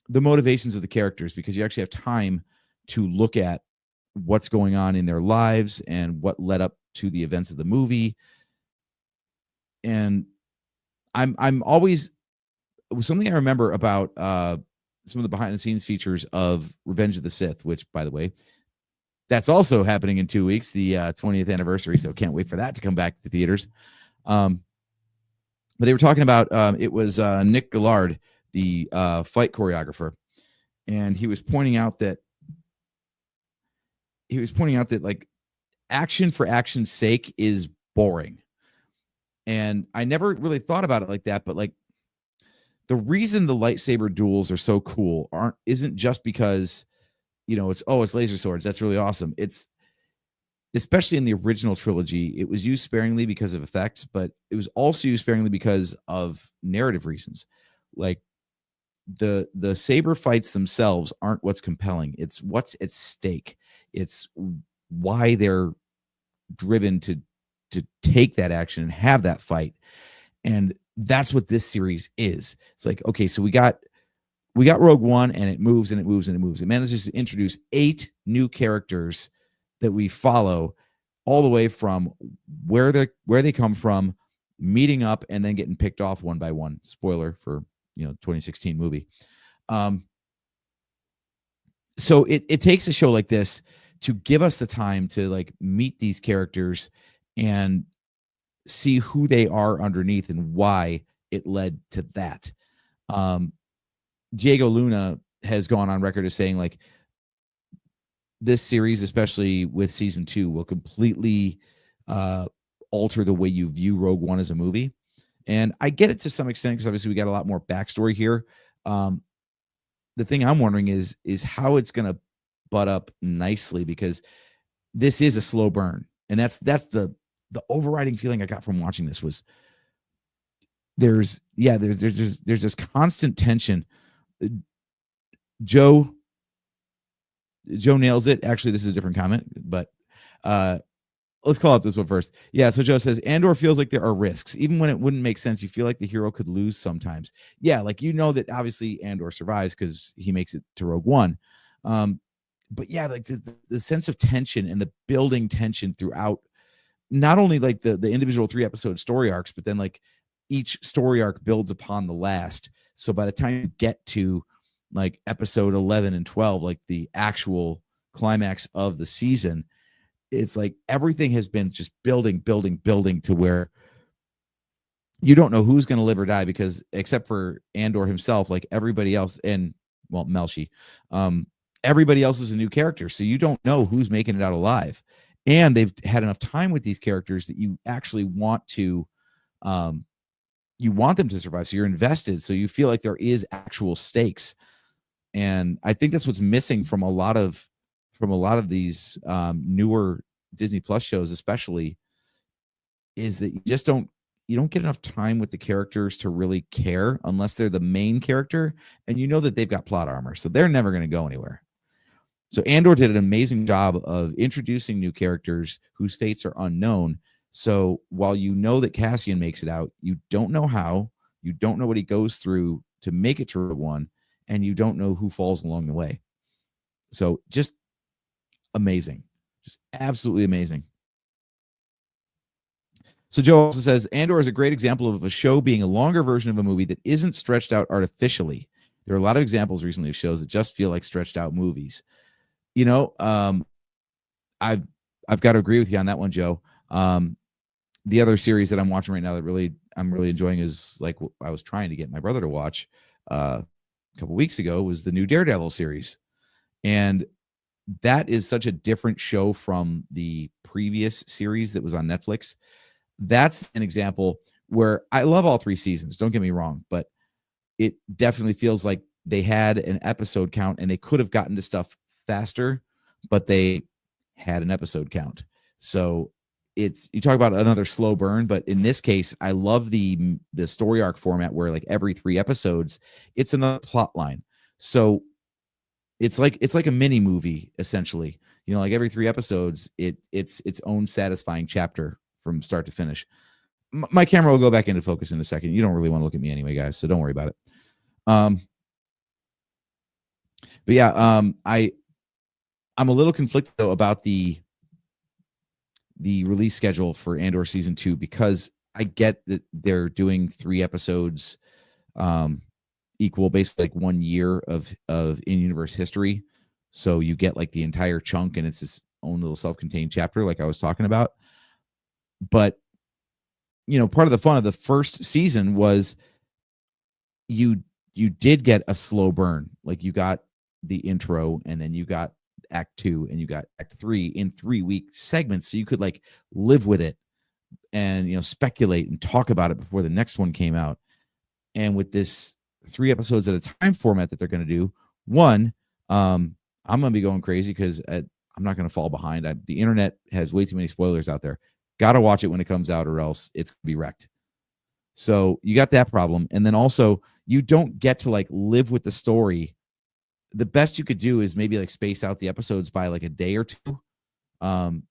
motivations of the characters, because you actually have time to look at what's going on in their lives and what led up to the events of the movie. And I'm always, something I remember about some of the behind the scenes features of Revenge of the Sith, which by the way, that's also happening in 2 weeks, the 20th anniversary. So can't wait for that to come back to theaters. But they were talking about, it was Nick Gillard, the fight choreographer. And he was pointing out that like action for action's sake is boring. And I never really thought about it like that, but like the reason the lightsaber duels are so cool isn't just because, it's laser swords. That's really awesome. It's, especially in the original trilogy, it was used sparingly because of effects, but it was also used sparingly because of narrative reasons. Like the saber fights themselves aren't what's compelling. It's what's at stake. It's why they're driven to take that action and have that fight. And that's what this series is. It's like, okay, so we got Rogue One, and it moves and it moves and it moves. It manages to introduce 8 new characters that we follow all the way from where they come from, meeting up, and then getting picked off one by one. Spoiler for 2016 movie. So it takes a show like this to give us the time to like meet these characters and see who they are underneath and why it led to that. Diego Luna has gone on record as saying like this series, especially with season 2, will completely alter the way you view Rogue One as a movie. And I get it to some extent because obviously we got a lot more backstory here. The thing I'm wondering is how it's going to butt up nicely, because this is a slow burn. And that's the overriding feeling I got from watching this was there's this constant tension. Joe nails it. Actually, this is a different comment, but let's call up this one first. Yeah, so Joe says, Andor feels like there are risks. Even when it wouldn't make sense, you feel like the hero could lose sometimes. Yeah, like that obviously Andor survives because he makes it to Rogue One. But yeah, like the sense of tension and the building tension throughout not only like the individual 3-episode story arcs, but then like each story arc builds upon the last. So by the time you get to like episode 11 and 12, like the actual climax of the season, it's like everything has been just building to where you don't know who's going to live or die, because except for Andor himself, like everybody else, and well, Melshi, everybody else is a new character. So you don't know who's making it out alive. And they've had enough time with these characters that you actually want to, you want them to survive. So you're invested. So you feel like there is actual stakes. And I think that's what's missing from a lot of these newer Disney Plus shows, especially, is that you don't get enough time with the characters to really care unless they're the main character and you know that they've got plot armor, so they're never going to go anywhere. So Andor did an amazing job of introducing new characters whose fates are unknown. So while you know that Cassian makes it out, you don't know how, you don't know what he goes through to make it to Rogue One, and you don't know who falls along the way. So just amazing. Just absolutely amazing. So Joe also says, Andor is a great example of a show being a longer version of a movie that isn't stretched out artificially. There are a lot of examples recently of shows that just feel like stretched out movies. I've got to agree with you on that one, Joe. The other series that I'm watching right now that I'm really enjoying is like I was trying to get my brother to watch a couple weeks ago was the new Daredevil series. And that is such a different show from the previous series that was on Netflix. that's an example where I love all 3 seasons. Don't get me wrong, but it definitely feels like they had an episode count and they could have gotten to stuff faster, but they had an episode count. So it's, you talk about another slow burn, but in this case, I love the story arc format where like every 3 episodes, it's another plot line. So it's like a mini movie essentially. You know, like every 3 episodes, it's its own satisfying chapter from start to finish. My camera will go back into focus in a second. You don't really want to look at me anyway, guys, so don't worry about it. But yeah, I'm a little conflicted though about the release schedule for Andor season 2, because I get that they're doing 3 episodes, equal basically like 1 year of in-universe history. So you get like the entire chunk and it's its own little self-contained chapter like I was talking about. But you know, part of the fun of the first season was you did get a slow burn. Like you got the intro and then you got act 2 and you got act 3 in 3-week segments, so you could like live with it and, you know, speculate and talk about it before the next one came out. And with this 3 episodes at a time format that they're going to do, one, I'm going to be going crazy because I'm not going to fall behind. The internet has way too many spoilers out there. Got to watch it when it comes out or else it's going to be wrecked. So you got that problem. And then also you don't get to like live with the story. The best you could do is maybe like space out the episodes by like a day or 2. But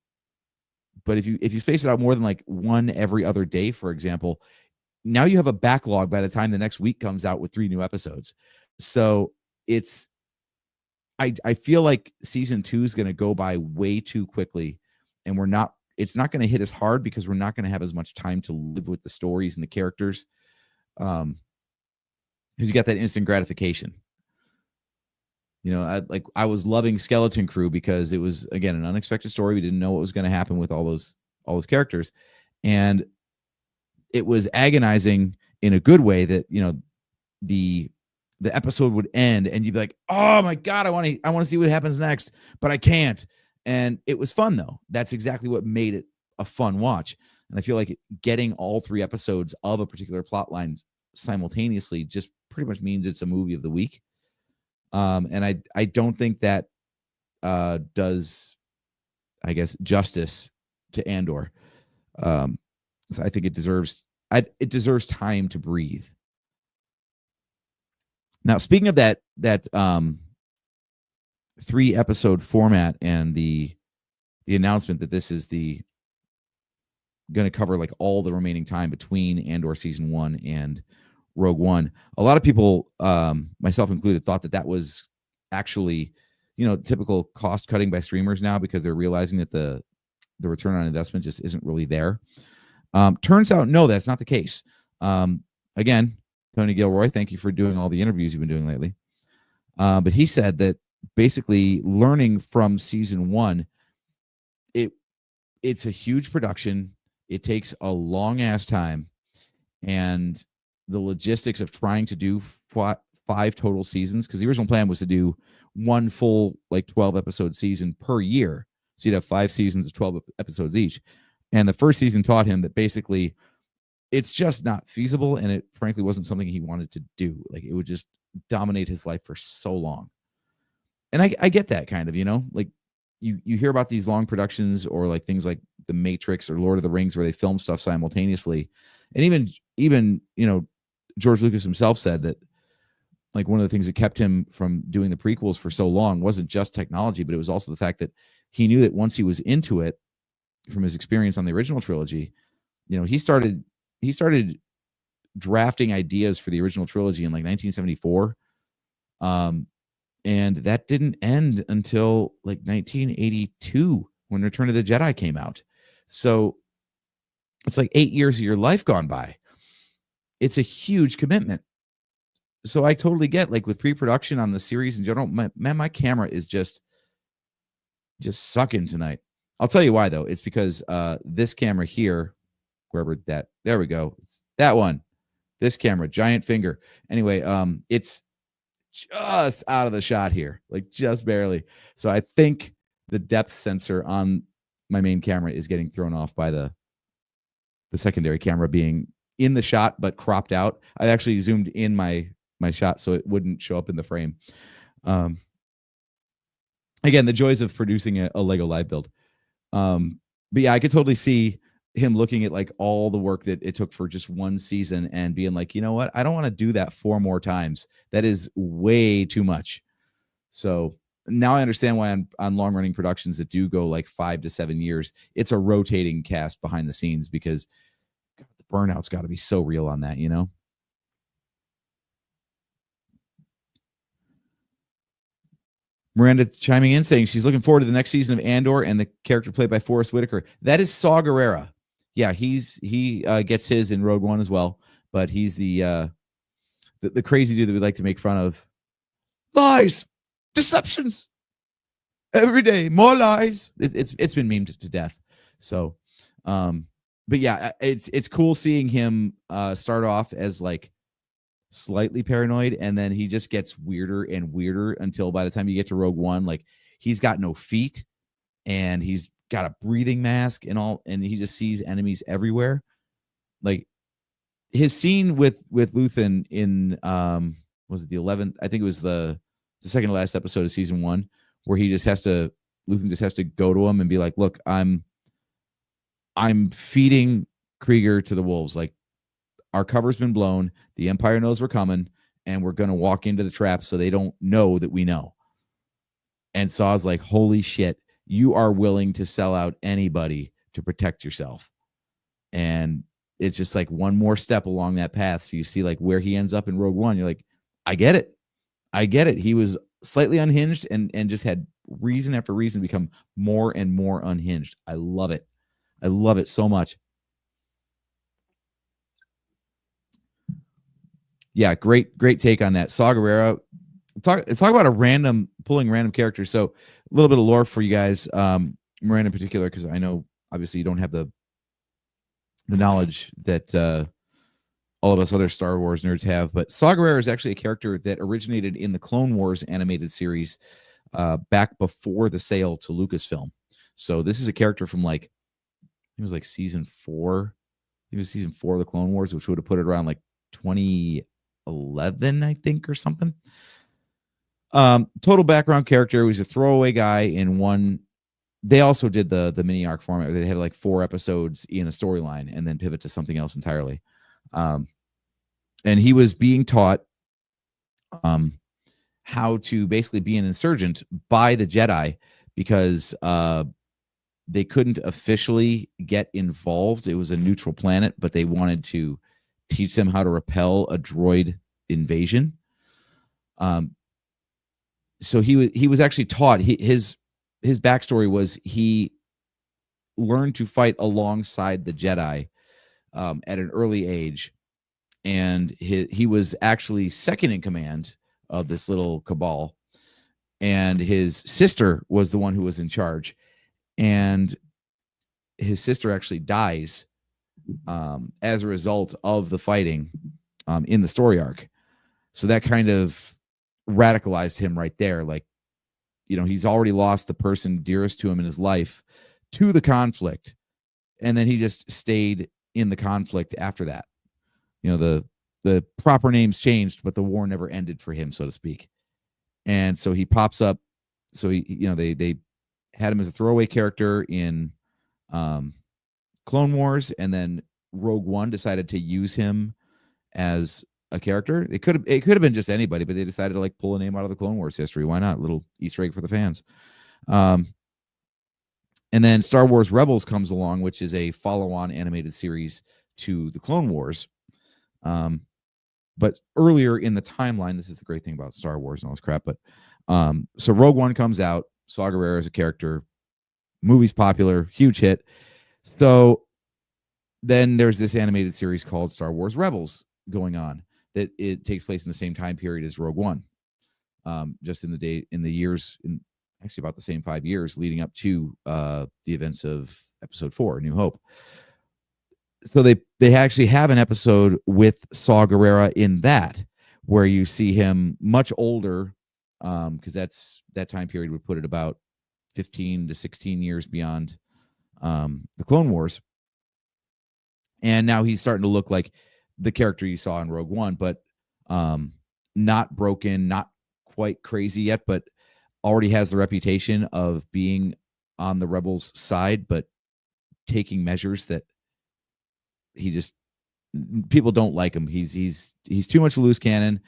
if you space it out more than like one every other day, for example, now you have a backlog by the time the next week comes out with 3 new episodes. So it's, I feel like season 2 is going to go by way too quickly, and it's not going to hit as hard because we're not going to have as much time to live with the stories and the characters. Because you got that instant gratification. You know, I was loving Skeleton Crew because it was, again, an unexpected story. We didn't know what was going to happen with all those characters. And it was agonizing in a good way that, you know, the episode would end and you'd be like, oh my God, I want to see what happens next, but I can't. And it was fun though. That's exactly what made it a fun watch. And I feel like getting all 3 episodes of a particular plot line simultaneously just pretty much means it's a movie of the week. And I don't think that does, I guess, justice to Andor. So I think it deserves time to breathe. Now, speaking of that 3 episode format and the announcement that this is going to cover like all the remaining time between Andor season 1 and Rogue One, a lot of people, myself included, thought that was actually, you know, typical cost cutting by streamers now because they're realizing that the return on investment just isn't really there. Turns out, no, that's not the case. Again, Tony Gilroy, thank you for doing all the interviews you've been doing lately. But he said that basically learning from season 1, it's a huge production. It takes a long ass time, and the logistics of trying to do 5 total seasons, because the original plan was to do 1 full like 12 episode season per year. So you'd have 5 seasons of 12 episodes each. And the first season taught him that basically it's just not feasible, and it frankly wasn't something he wanted to do. Like it would just dominate his life for so long. And I get that kind of, you know, like you hear about these long productions or like things like The Matrix or Lord of the Rings where they film stuff simultaneously. And even, you know, George Lucas himself said that like one of the things that kept him from doing the prequels for so long wasn't just technology, but it was also the fact that he knew that once he was into it from his experience on the original trilogy, you know, he started drafting ideas for the original trilogy in like 1974. And that didn't end until like 1982 when Return of the Jedi came out. So it's like 8 years of your life gone by. It's a huge commitment. So I totally get, like, with pre-production on the series in general, my camera is just sucking tonight. I'll tell you why though. It's because this camera here, there we go. It's that one. This camera, giant finger. Anyway, it's just out of the shot here, like just barely. So I think the depth sensor on my main camera is getting thrown off by the secondary camera being in the shot but cropped out. I actually zoomed in my shot so it wouldn't show up in the frame. Again, the joys of producing a Lego live build. But yeah, I could totally see him looking at like all the work that it took for just one season and being like, you know what, I don't want to do that 4 more times. That is way too much. So now I understand why on long running productions that do go like 5 to 7 years, it's a rotating cast behind the scenes, because God, the burnout's got to be so real on that, you know? Miranda chiming in saying she's looking forward to the next season of Andor and the character played by Forrest Whitaker. That is Saw Gerrera. Yeah, he gets his in Rogue One as well, but he's the crazy dude that we like to make fun of. Lies, deceptions, every day, more lies. It's been memed to death. So, but yeah, it's cool seeing him start off as like slightly paranoid, and then he just gets weirder and weirder until by the time you get to Rogue One, like he's got no feet and he's got a breathing mask and all, and he just sees enemies everywhere. Like his scene with Luthen in was it the 11th? I think it was the second to last episode of season 1, where Luthen just has to go to him and be like, look, I'm feeding Krieger to the wolves. Like, our cover's been blown. The Empire knows we're coming, and we're going to walk into the trap so they don't know that we know. And Saw's like, holy shit, you are willing to sell out anybody to protect yourself. And it's just like one more step along that path. So you see like where he ends up in Rogue One. You're like, I get it. He was slightly unhinged and just had reason after reason to become more and more unhinged. I love it. I love it so much. Yeah, great take on that. Saw Gerrera. Let's talk about pulling random characters. So a little bit of lore for you guys, Miranda in particular, because I know obviously you don't have the knowledge that all of us other Star Wars nerds have. But Saw Gerrera is actually a character that originated in the Clone Wars animated series back before the sale to Lucasfilm. So this is a character from like, it was like season 4. It was season 4 of the Clone Wars, which would have put it around like 2011, I think, or something. Total background character. He was a throwaway guy in one. They also did the mini arc format where they had like 4 episodes in a storyline and then pivot to something else entirely. And he was being taught how to basically be an insurgent by the Jedi, because they couldn't officially get involved. It was a neutral planet, but they wanted to teach them how to repel a droid invasion. So he was actually taught. His backstory was he learned to fight alongside the Jedi at an early age, and he was actually second in command of this little cabal, and his sister was the one who was in charge, and his sister actually dies as a result of the fighting in the story arc. So that kind of radicalized him right there. Like, you know, he's already lost the person dearest to him in his life to the conflict, and then he just stayed in the conflict after that. You know, the proper names changed, but the war never ended for him, so to speak. And so he pops up. So he, you know, they had him as a throwaway character in Clone Wars, and then Rogue One decided to use him as a character. It could have been just anybody, but they decided to like pull a name out of the Clone Wars history. Why not? A little Easter egg for the fans. And then Star Wars Rebels comes along, which is a follow-on animated series to the Clone Wars. But earlier in the timeline, this is the great thing about Star Wars and all this crap. But so Rogue One comes out. Saw Gerrera is a character. Movie's popular, huge hit. So then there's this animated series called Star Wars Rebels going on, that it takes place in the same time period as Rogue One, just in the years, in actually about the same 5 years leading up to the events of Episode 4, New Hope. So they actually have an episode with Saw Gerrera in that, where you see him much older, because that time period would put it about 15 to 16 years beyond the Clone Wars. And now he's starting to look like the character you saw in Rogue One, but not broken, not quite crazy yet, but already has the reputation of being on the rebels' side, but taking measures that people don't like him. He's too much a loose cannon.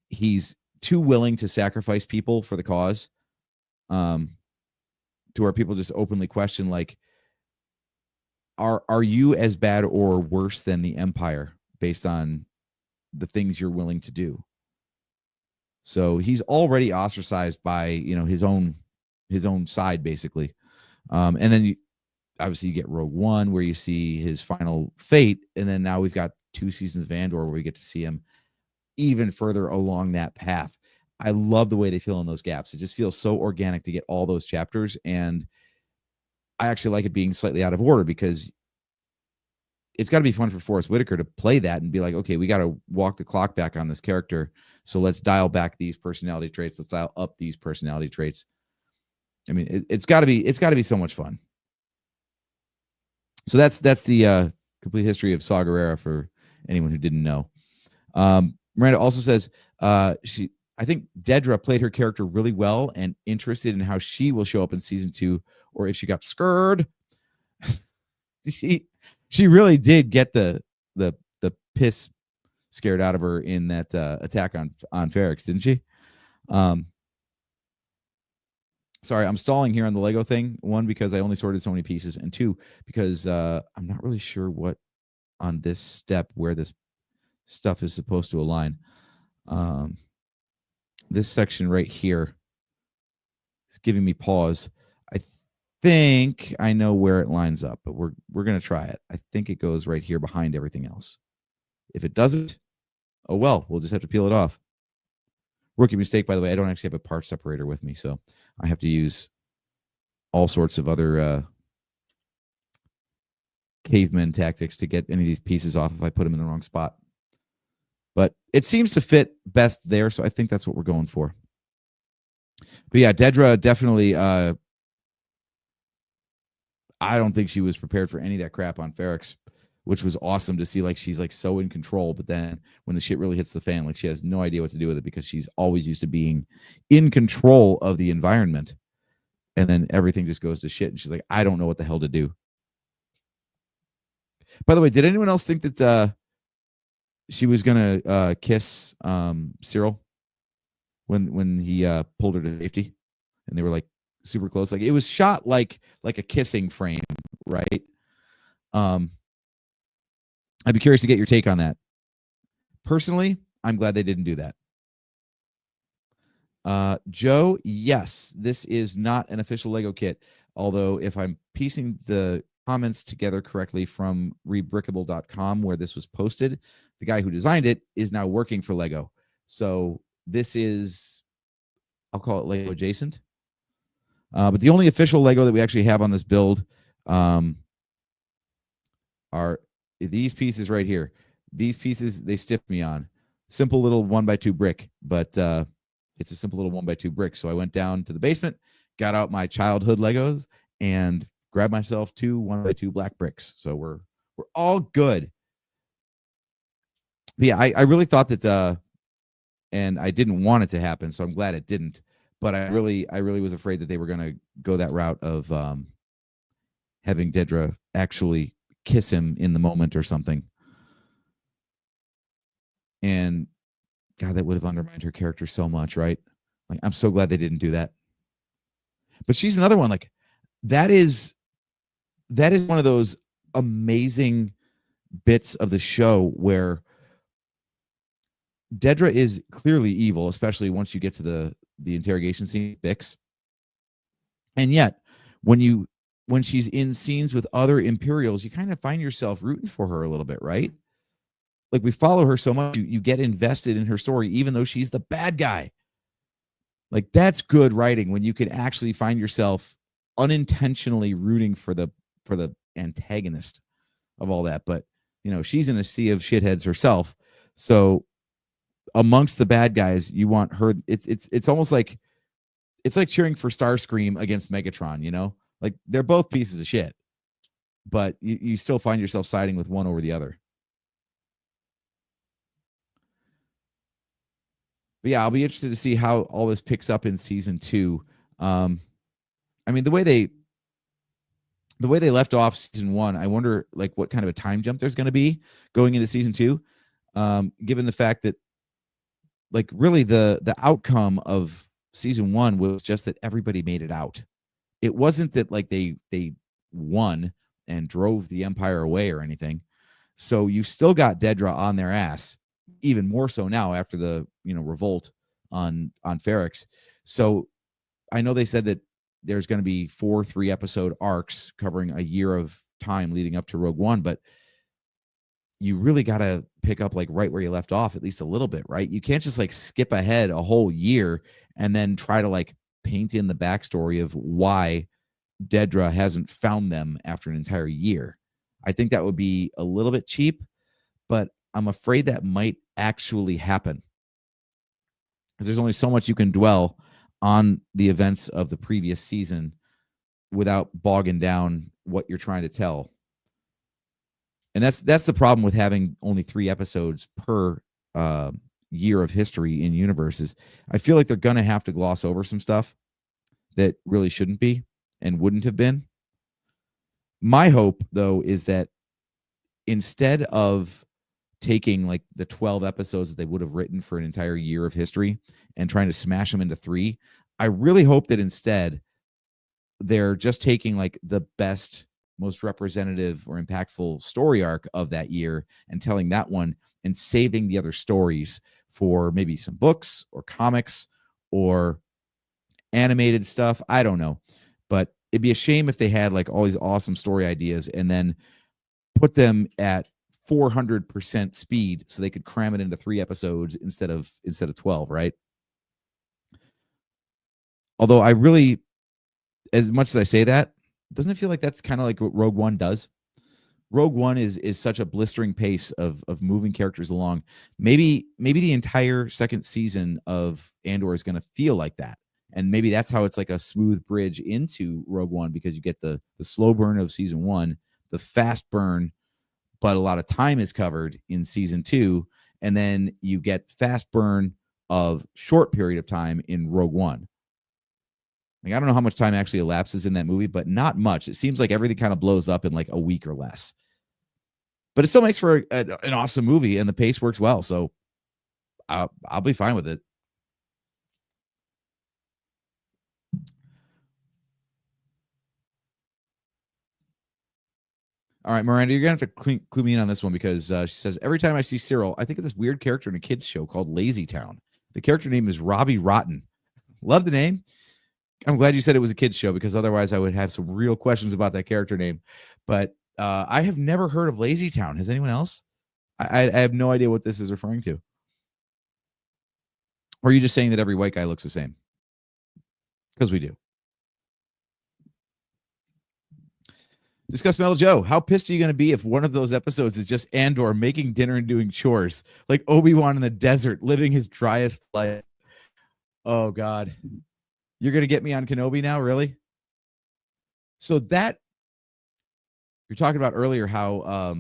He's too willing to sacrifice people for the cause, to where people just openly question, like, are you as bad or worse than the Empire based on the things you're willing to do? So he's already ostracized by, his own side, basically. And then obviously you get Rogue One, where you see his final fate, and then now we've got 2 seasons of Andor where we get to see him even further along that path. I love the way they fill in those gaps. It just feels so organic to get all those chapters, and I actually like it being slightly out of order, because it's got to be fun for Forrest Whitaker to play that and be like, okay, we got to walk the clock back on this character, so let's dial back these personality traits, let's dial up these personality traits. I mean, it's got to be so much fun. So that's the complete history of Saw Gerrera for anyone who didn't know. Miranda also says I think Dedra played her character really well, and interested in how she will show up in season 2, or if she got scared. She really did get the piss scared out of her in that attack on Ferrix, didn't she? Sorry, I'm stalling here on the Lego thing. 1, because I only sorted so many pieces, and 2, because I'm not really sure what on this step where this stuff is supposed to align. This section right here is giving me pause. I think I know where it lines up, but we're gonna try it. I think it goes right here behind everything else. If it doesn't, oh well, we'll just have to peel it off. Rookie mistake, by the way. I don't actually have a part separator with me, so I have to use all sorts of other caveman tactics to get any of these pieces off if I put them in the wrong spot. But it seems to fit best there, so I think that's what we're going for. But yeah, Dedra definitely, I don't think she was prepared for any of that crap on Ferrix, which was awesome to see. Like, she's like so in control, but then when the shit really hits the fan, like, she has no idea what to do with it, because she's always used to being in control of the environment, and then everything just goes to shit, and she's like, I don't know what the hell to do. By the way, did anyone else think that she was gonna kiss Cyril when he pulled her to safety, and they were like super close? Like, it was shot like a kissing frame, right? I'd be curious to get your take on that. Personally, I'm glad they didn't do that. Joe, yes, this is not an official Lego kit, although if I'm piecing the comments together correctly from rebrickable.com, where this was posted, the guy who designed it is now working for Lego. So this is, I'll call it Lego adjacent. But the only official Lego that we actually have on this build are these pieces right here. These pieces, they stiffed me on. Simple little 1x2 brick, but it's a simple little 1x2 brick. So I went down to the basement, got out my childhood Legos, and grabbed myself 2 1x2 black bricks. So we're all good. But yeah, I really thought that, and I didn't want it to happen, so I'm glad it didn't. But I really was afraid that they were going to go that route of having Dedra actually kiss him in the moment or something. And God, that would have undermined her character so much, right? Like, I'm so glad they didn't do that. But she's another one. Like, that is one of those amazing bits of the show where Dedra is clearly evil, especially once you get to the interrogation scene, Bix. And yet, when she's in scenes with other Imperials, you kind of find yourself rooting for her a little bit, right? Like, we follow her so much, you get invested in her story, even though she's the bad guy. Like, that's good writing, when you can actually find yourself unintentionally rooting for the antagonist of all that. But she's in a sea of shitheads herself, so amongst the bad guys, you want her. It's almost like, it's like cheering for Starscream against Megatron. Like, they're both pieces of shit, but you still find yourself siding with one over the other. But yeah, I'll be interested to see how all this picks up in season 2. I mean, the way they left off season 1, I wonder like what kind of a time jump there's going to be going into season 2, given the fact that like really the outcome of season 1 was just that everybody made it out. It wasn't that like they won and drove the Empire away or anything. So you still got Dedra on their ass, even more so now after the revolt on Ferrix. So I know they said that there's going to be 4 3-episode arcs covering a year of time leading up to Rogue One, but you really got to pick up like right where you left off, at least a little bit, right? You can't just like skip ahead a whole year and then try to like paint in the backstory of why Dedra hasn't found them after an entire year. I think that would be a little bit cheap, but I'm afraid that might actually happen because there's only so much you can dwell on the events of the previous season without bogging down what you're trying to tell. And that's the problem with having only 3 episodes per year of history in universes. I feel like they're going to have to gloss over some stuff that really shouldn't be and wouldn't have been. My hope, though, is that instead of taking like the 12 episodes that they would have written for an entire year of history and trying to smash them into 3, I really hope that instead they're just taking like the best, most representative or impactful story arc of that year and telling that one and saving the other stories for maybe some books or comics or animated stuff. I don't know, but it'd be a shame if they had like all these awesome story ideas and then put them at 400% speed so they could cram it into 3 episodes instead of 12, right? Although I really, as much as I say that, doesn't it feel like that's kind of like what Rogue One does? Rogue One is such a blistering pace of moving characters along. Maybe the entire second season of Andor is going to feel like that. And maybe that's how it's like a smooth bridge into Rogue One, because you get the slow burn of season 1, the fast burn, but a lot of time is covered in season 2, and then you get fast burn of short period of time in Rogue One. Like, I don't know how much time actually elapses in that movie, but not much. It seems like everything kind of blows up in like a week or less. But it still makes for an awesome movie, and the pace works well. So I'll be fine with it. All right, Miranda, you're going to have to clue me in on this one, because she says, every time I see Cyril, I think of this weird character in a kid's show called Lazy Town. The character name is Robbie Rotten. Love the name. I'm glad you said it was a kid's show, because otherwise I would have some real questions about that character name. But I have never heard of Lazy Town. Has anyone else? I have no idea what this is referring to. Or are you just saying that every white guy looks the same? Because we do. Discuss Metal Joe. How pissed are you going to be if one of those episodes is just Andor making dinner and doing chores, like Obi-Wan in the desert, living his driest life? Oh, God. You're going to get me on Kenobi now? Really? So that you're talking about earlier, how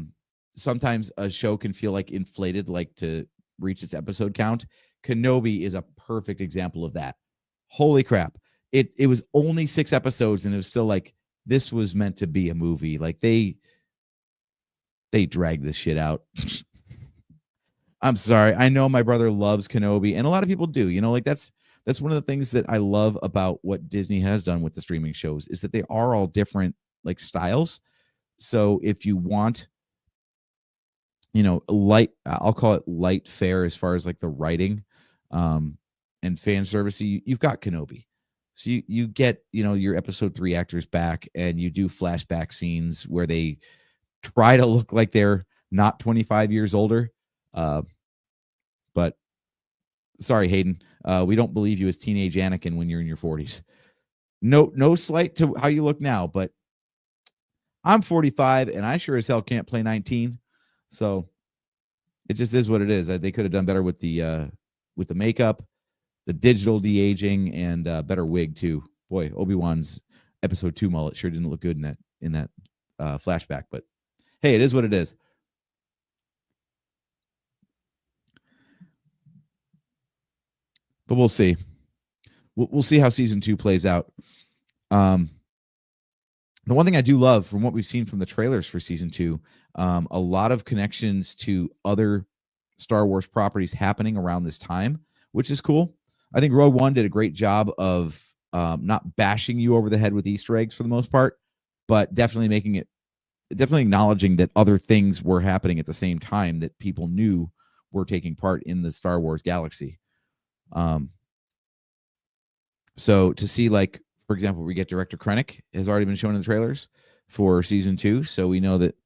sometimes a show can feel like inflated, like to reach its episode count. Kenobi is a perfect example of that. Holy crap. It was only 6 episodes, and it was still like, this was meant to be a movie. Like they dragged this shit out. I'm sorry. I know my brother loves Kenobi, and a lot of people do. Like that's one of the things that I love about what Disney has done with the streaming shows, is that they are all different like styles. So if you want, light, I'll call it light fare as far as like the writing and fan service, you've got Kenobi. So you get, your episode 3 actors back, and you do flashback scenes where they try to look like they're not 25 years older. But sorry, Hayden, we don't believe you as teenage Anakin when you're in your 40s. No slight to how you look now, but I'm 45 and I sure as hell can't play 19. So it just is what it is. They could have done better with the makeup, the digital de-aging, and better wig too. Boy, Obi-Wan's episode 2 mullet sure didn't look good in that flashback. But hey, it is what it is. But we'll see. We'll see how season 2 plays out. The one thing I do love from what we've seen from the trailers for season 2, a lot of connections to other Star Wars properties happening around this time, which is cool. I think Rogue One did a great job of not bashing you over the head with Easter eggs for the most part, but definitely acknowledging that other things were happening at the same time that people knew were taking part in the Star Wars galaxy. So to see, like, for example, we get Director Krennic has already been shown in the trailers for season 2. So we know that,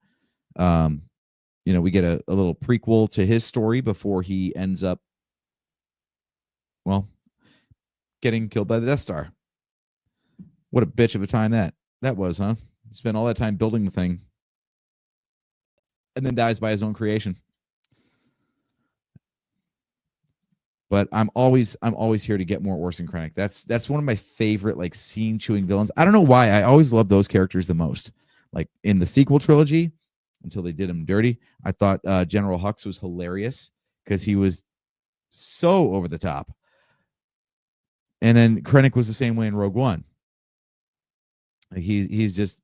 we get a little prequel to his story before he ends up, well, getting killed by the Death Star. What a bitch of a time that was, huh? He spent all that time building the thing and then dies by his own creation. But I'm always here to get more Orson Krennic. That's one of my favorite, like, scene chewing villains. I don't know why. I always love those characters the most. Like in the sequel trilogy, until they did him dirty, I thought General Hux was hilarious because he was so over the top. And then Krennic was the same way in Rogue One. Like he's just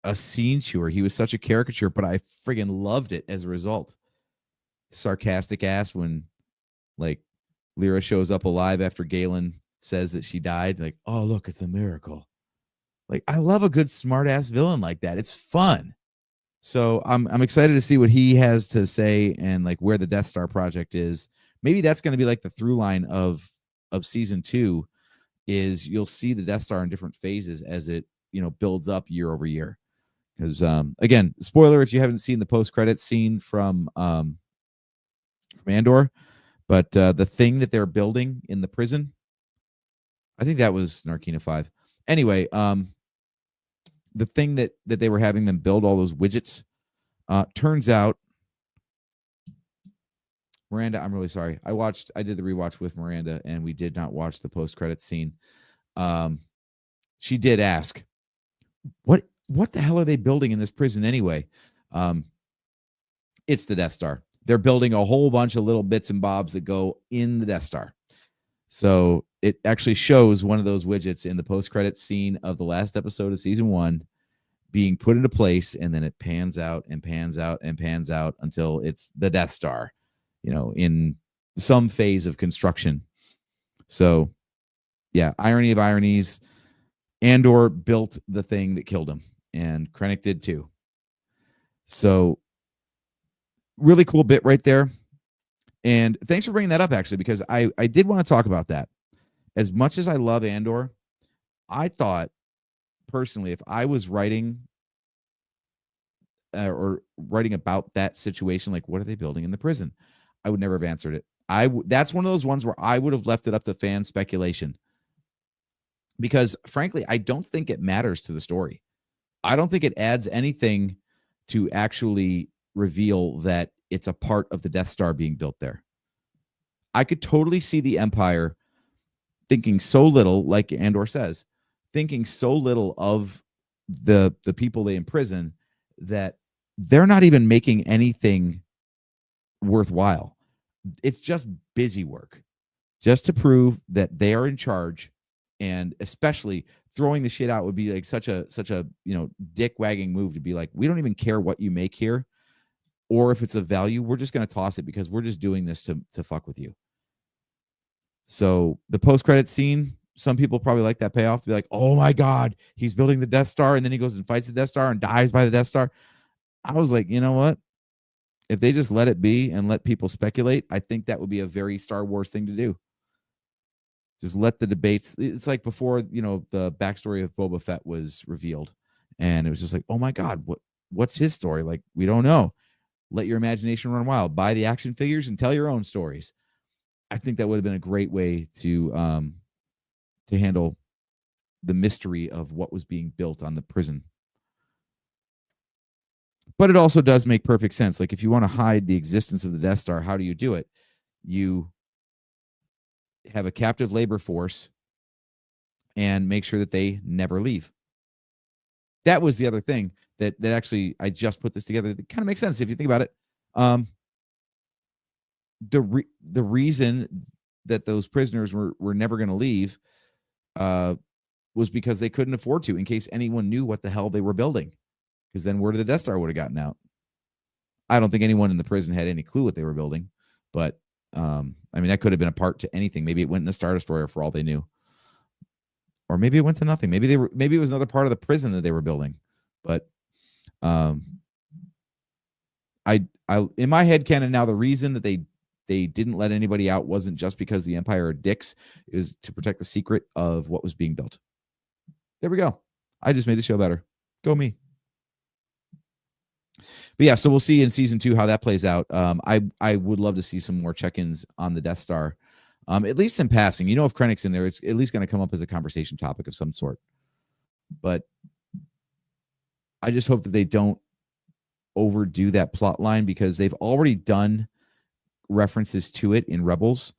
a scene chewer. He was such a caricature, but I friggin' loved it as a result. Sarcastic ass when, like, Lyra shows up alive after Galen says that she died. Like, oh, look, it's a miracle. Like, I love a good smart ass villain like that. It's fun. So I'm excited to see what he has to say and, like, where the Death Star project is. Maybe that's going to be like the through line of season 2 is you'll see the Death Star in different phases as it, builds up year over year. Because again, spoiler if you haven't seen the post-credits scene from Andor, but the thing that they're building in the prison, I think that was Narkina 5. Anyway, the thing that they were having them build all those widgets, turns out, Miranda, I'm really sorry. I did the rewatch with Miranda, and we did not watch the post-credits scene. She did ask, what the hell are they building in this prison anyway? It's the Death Star. They're building a whole bunch of little bits and bobs that go in the Death Star. So it actually shows one of those widgets in the post-credits scene of the last episode of season 1 being put into place, and then it pans out and pans out and pans out until it's the Death Star, in some phase of construction. So, yeah, irony of ironies. Andor built the thing that killed him, and Krennic did too. So, really cool bit right there. And thanks for bringing that up, actually, because I did want to talk about that. As much as I love Andor, I thought, personally, if I was writing or writing about that situation, like, what are they building in the prison? I would never have answered it. That's one of those ones where I would have left it up to fan speculation. Because, frankly, I don't think it matters to the story. I don't think it adds anything to actually reveal that it's a part of the Death Star being built there. I could totally see the Empire thinking so little, like Andor says, thinking so little of the people they imprison that they're not even making anything worthwhile. It's just busy work, just to prove that they are in charge. And especially throwing the shit out would be like such a dick wagging move to be like, we don't even care what you make here, or if it's of value, we're just going to toss it because we're just doing this to fuck with you. So the post-credit scene, some people probably like that payoff to be like, oh my God, he's building the Death Star, and then he goes and fights the Death Star and dies by the Death Star. I was like, you know what? If they just let it be and let people speculate, I think that would be a very Star Wars thing to do. Just let the debates. It's like before, the backstory of Boba Fett was revealed, and it was just like, oh my God, what's his story? Like, we don't know. Let your imagination run wild. Buy the action figures and tell your own stories. I think that would have been a great way to handle the mystery of what was being built on the prison. But it also does make perfect sense. Like, if you want to hide the existence of the Death Star, how do you do it? You have a captive labor force and make sure that they never leave. That was the other thing. that actually I just put this together. It kind of makes sense if you think about it. The reason that those prisoners were never going to leave was because they couldn't afford to, in case anyone knew what the hell they were building, because then word of the Death Star would have gotten out. I don't think anyone in the prison had any clue what they were building, but I mean, that could have been a part to anything. Maybe it went in a Star Destroyer for all they knew, or maybe it went to nothing. Maybe it was another part of the prison that they were building. But I in my head canon now, the reason that they didn't let anybody out wasn't just because the Empire are dicks. It was to protect the secret of what was being built. There we go. I just made the show better. Go me. But yeah, so we'll see in season 2 how that plays out. I would love to see some more check-ins on the Death Star, at least in passing. If Krennic's in there, it's at least going to come up as a conversation topic of some sort. But I just hope that they don't overdo that plot line, because they've already done references to it in Rebels,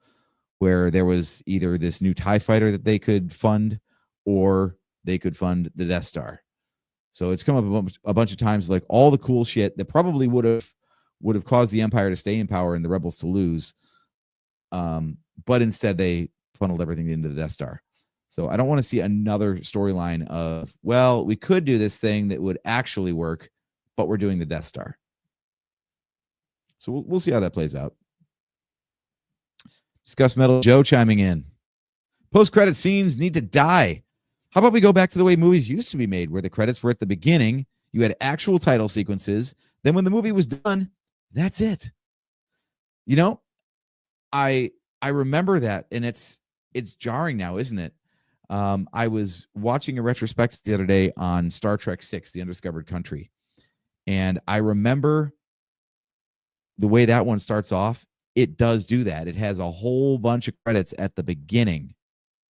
where there was either this new TIE fighter that they could fund, or they could fund the Death Star. So it's come up a bunch of times, like all the cool shit that probably would have caused the Empire to stay in power and the Rebels to lose. But instead they funneled everything into the Death Star. So I don't want to see another storyline of, well, we could do this thing that would actually work, but we're doing the Death Star. So we'll see how that plays out. Discuss Metal Joe chiming in. Post-credit scenes need to die. How about we go back to the way movies used to be made, where the credits were at the beginning, you had actual title sequences, then when the movie was done, that's it. I remember that, and it's jarring now, isn't it? I was watching a retrospective the other day on Star Trek VI, The Undiscovered Country, and I remember the way that one starts off. It does do that. It has a whole bunch of credits at the beginning,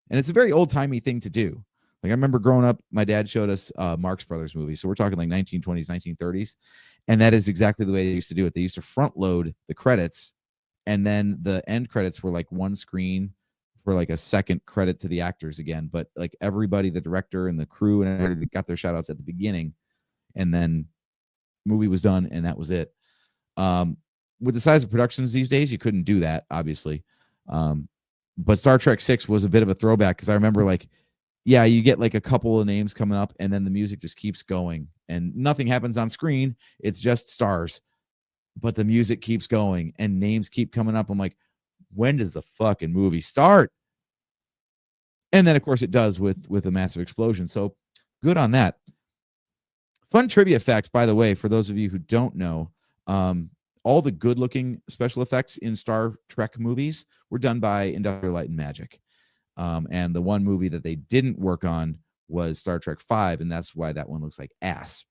and it's a very old-timey thing to do. Like, I remember growing up, my dad showed us Marx Brothers movies. So we're talking like 1920s, 1930s. And that is exactly the way they used to do it. They used to front load the credits, and then the end credits were like one screen for like a second credit to the actors again. But like everybody, the director and the crew and everybody got their shout outs at the beginning, and then movie was done, and that was it. With the size of productions these days, you couldn't do that, obviously. But Star Trek VI was a bit of a throwback, because I remember, like, yeah, you get like a couple of names coming up, and then the music just keeps going, and nothing happens on screen. It's just stars, but the music keeps going and names keep coming up. I'm like, when does the fucking movie start? And then, of course, it does with a massive explosion. So good on that. Fun trivia facts, by the way, for those of you who don't know, all the good-looking special effects in Star Trek movies were done by Industrial Light and Magic. And the one movie that they didn't work on was Star Trek V, and that's why that one looks like ass.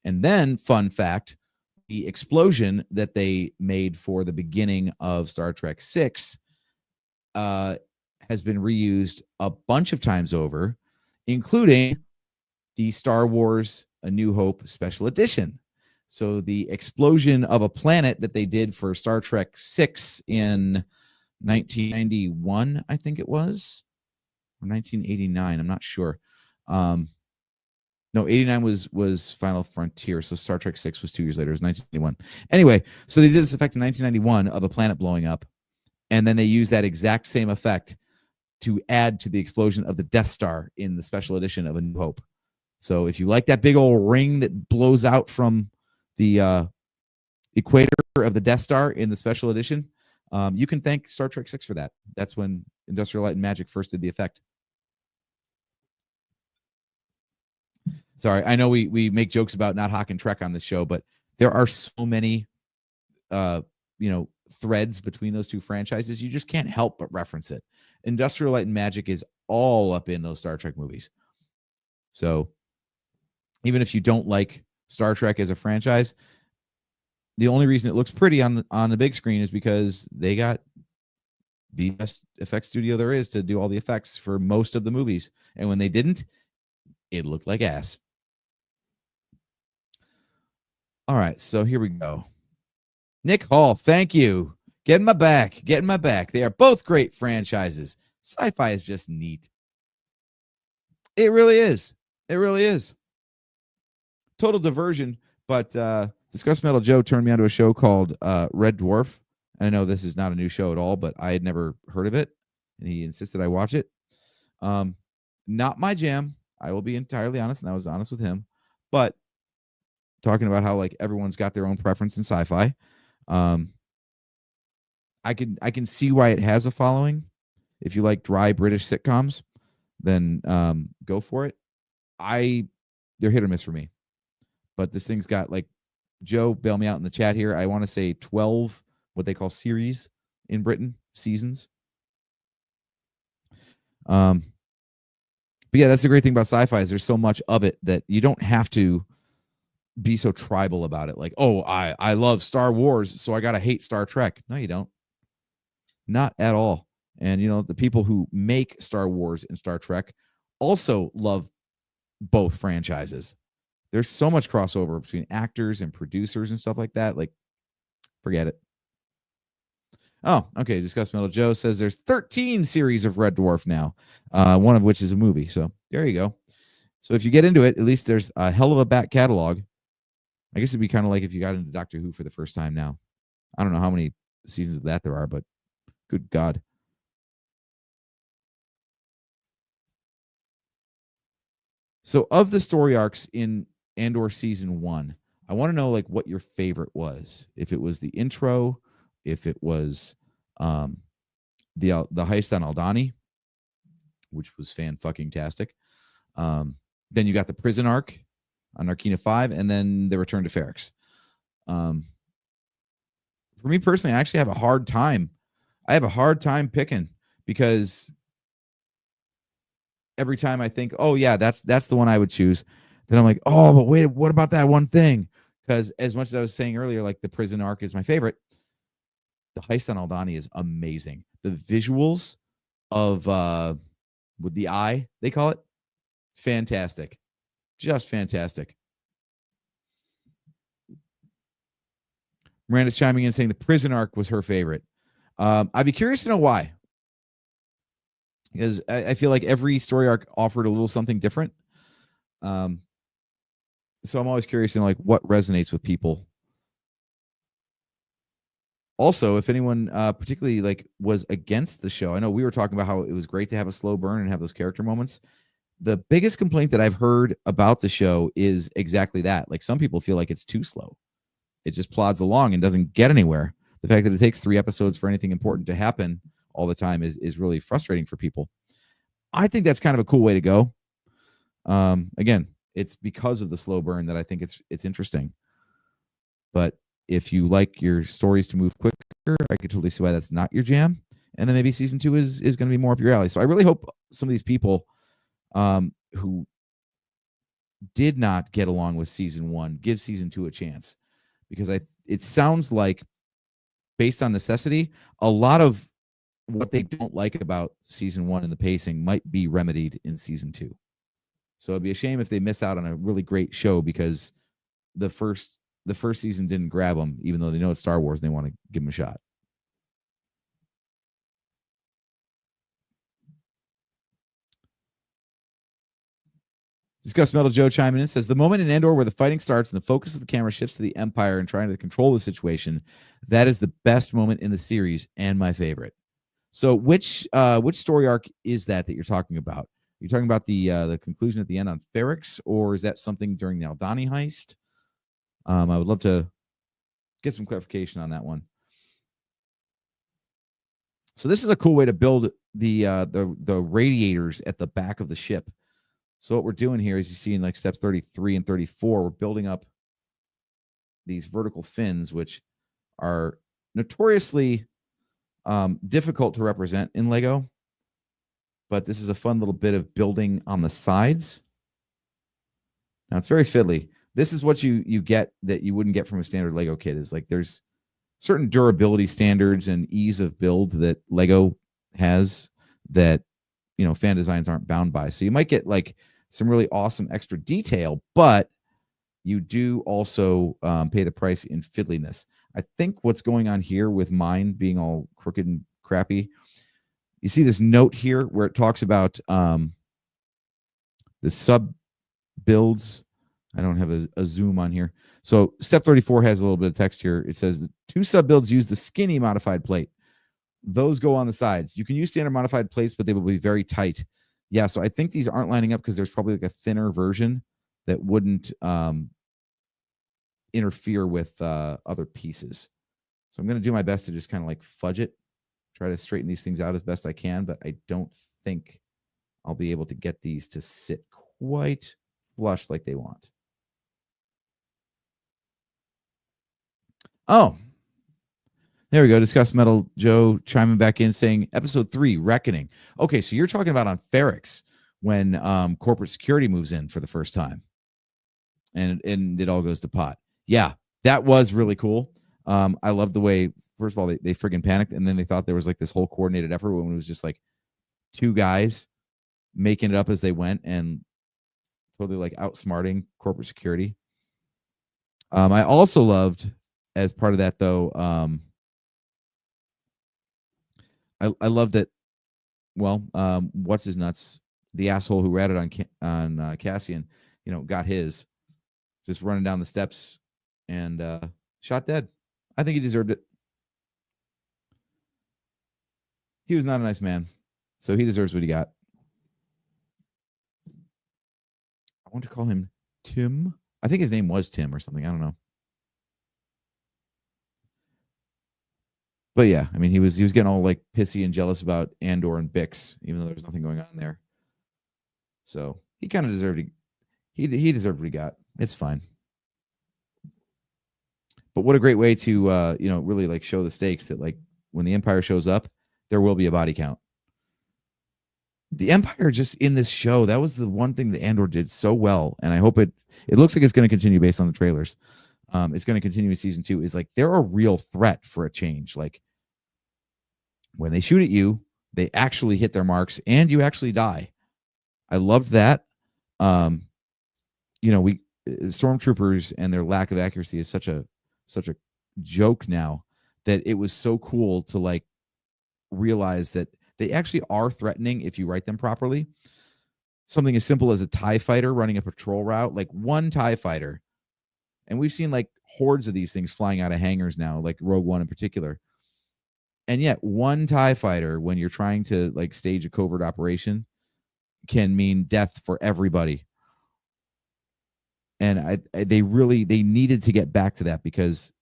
And then, fun fact, the explosion that they made for the beginning of Star Trek VI has been reused a bunch of times over, including the Star Wars A New Hope Special Edition. So the explosion of a planet that they did for Star Trek VI in 1991, I think it was, or 1989. I'm not sure. No, 89 was Final Frontier. So Star Trek VI was 2 years later. It was 1991. Anyway, so they did this effect in 1991 of a planet blowing up, and then they used that exact same effect to add to the explosion of the Death Star in the special edition of A New Hope. So if you like that big old ring that blows out from the equator of the Death Star in the special edition, you can thank Star Trek VI for that. That's when Industrial Light and Magic first did the effect. Sorry, I know we make jokes about not hawking Trek on this show, but there are so many threads between those two franchises. You just can't help but reference it. Industrial Light and Magic is all up in those Star Trek movies. So even if you don't like Star Trek as a franchise, the only reason it looks pretty on the big screen is because they got the best effects studio there is to do all the effects for most of the movies. And when they didn't, it looked like ass. All right, so here we go. Nick Hall, thank you. Getting my back. They are both great franchises. Sci-fi is just neat. It really is. total diversion, but Discuss Metal Joe turned me onto a show called Red Dwarf. I know this is not a new show at all, but I had never heard of it, and he insisted I watch it. Not my jam. I will be entirely honest, and I was honest with him. But talking about how like everyone's got their own preference in sci-fi, I can see why it has a following. If you like dry British sitcoms, then go for it. They're hit or miss for me, but this thing's got like, Joe, bail me out in the chat here. I want to say 12 what they call series in Britain, seasons. But yeah, that's the great thing about sci-fi is there's so much of it that you don't have to be so tribal about it. Like, oh, I love Star Wars, so I gotta hate Star Trek. No, you don't. Not at all. And you know, the people who make Star Wars and Star Trek also love both franchises. There's so much crossover between actors and producers and stuff like that. Like, forget it. Oh, okay. Discuss Metal Joe says there's 13 series of Red Dwarf now, one of which is a movie. So there you go. So if you get into it, at least there's a hell of a back catalog. I guess it'd be kind of like if you got into Doctor Who for the first time now. I don't know how many seasons of that there are, but good God. So of the story arcs in Andor season 1, I want to know like what your favorite was. If it was the intro, if it was the heist on Aldani, which was fan-fucking-tastic. Then you got the prison arc on Narkina 5, and then the return to Ferrix. For me personally, I actually have a hard time. I have a hard time picking because every time I think, oh yeah, that's the one I would choose, then I'm like, oh, but wait, what about that one thing? Because as much as I was saying earlier, like the prison arc is my favorite, the heist on Aldani is amazing. The visuals of with the eye, they call it, fantastic. Just fantastic. Miranda's chiming in saying the prison arc was her favorite. I'd be curious to know why. Because I feel like every story arc offered a little something different. So I'm always curious to know like what resonates with people. Also, if anyone particularly like was against the show, I know we were talking about how it was great to have a slow burn and have those character moments. The biggest complaint that I've heard about the show is exactly that. Like some people feel like it's too slow. It just plods along and doesn't get anywhere. The fact that it takes 3 episodes for anything important to happen all the time is really frustrating for people. I think that's kind of a cool way to go. Again, it's because of the slow burn that I think it's interesting. But if you like your stories to move quicker, I could totally see why that's not your jam. And then maybe season 2 is going to be more up your alley. So I really hope some of these people who did not get along with season 1 give season 2 a chance, because it sounds like, based on necessity, a lot of what they don't like about season 1 and the pacing might be remedied in season 2. So it'd be a shame if they miss out on a really great show because the first season didn't grab them, even though they know it's Star Wars and they want to give them a shot. Discuss Metal Joe chiming in says the moment in Andor where the fighting starts and the focus of the camera shifts to the Empire and trying to control the situation, that is the best moment in the series and my favorite. So which story arc is that you're talking about? Are you talking about the conclusion at the end on Ferrix, or is that something during the Aldani heist? I would love to get some clarification on that one. So this is a cool way to build the radiators at the back of the ship. So what we're doing here is you see in like steps 33 and 34, we're building up these vertical fins, which are notoriously difficult to represent in Lego. But this is a fun little bit of building on the sides. Now it's very fiddly. This is what you get that you wouldn't get from a standard Lego kit. Is like there's certain durability standards and ease of build that Lego has that, you know, fan designs aren't bound by. So you might get like some really awesome extra detail, but you do also pay the price in fiddliness. I think what's going on here with mine being all crooked and crappy, you see this note here where it talks about the sub builds I don't have a zoom on here. So step 34 has a little bit of text here. It says 2 sub builds use the skinny modified plate. Those go on the sides. You can use standard modified plates, but they will be very tight. Yeah, so I think these aren't lining up because there's probably like a thinner version that wouldn't interfere with other pieces. So I'm going to do my best to just kind of like fudge it, try to straighten these things out as best I can, but I don't think I'll be able to get these to sit quite flush like they want. Oh, there we go. Discuss Metal Joe chiming back in saying episode 3, Reckoning. Okay, so you're talking about on Ferrix when corporate security moves in for the first time. And it all goes to pot. Yeah, that was really cool. I love the way, first of all, they friggin' panicked, and then they thought there was like this whole coordinated effort when it was just like 2 guys making it up as they went and totally like outsmarting corporate security. I also loved, as part of that though, I love that. Well, what's his nuts? The asshole who ratted on Cassian, got his, just running down the steps and shot dead. I think he deserved it. He was not a nice man, so he deserves what he got. I want to call him Tim. I think his name was Tim or something. I don't know. But yeah, I mean, he was getting all like pissy and jealous about Andor and Bix, even though there was nothing going on there. So he kind of deserved it. He deserved what he got. It's fine. But what a great way to really like show the stakes that like when the Empire shows up, there will be a body count. The Empire just in this show, that was the one thing that Andor did so well, and I hope it looks like it's going to continue based on the trailers. It's going to continue in season 2, is like they're a real threat for a change. Like when they shoot at you, they actually hit their marks and you actually die. I loved that. Stormtroopers and their lack of accuracy is such a joke now that it was so cool to like realize that they actually are threatening if you write them properly. Something as simple as a TIE fighter running a patrol route, like one TIE fighter. And we've seen like hordes of these things flying out of hangars now, like Rogue One in particular. And yet one TIE fighter, when you're trying to like stage a covert operation, can mean death for everybody. And they needed to get back to that, because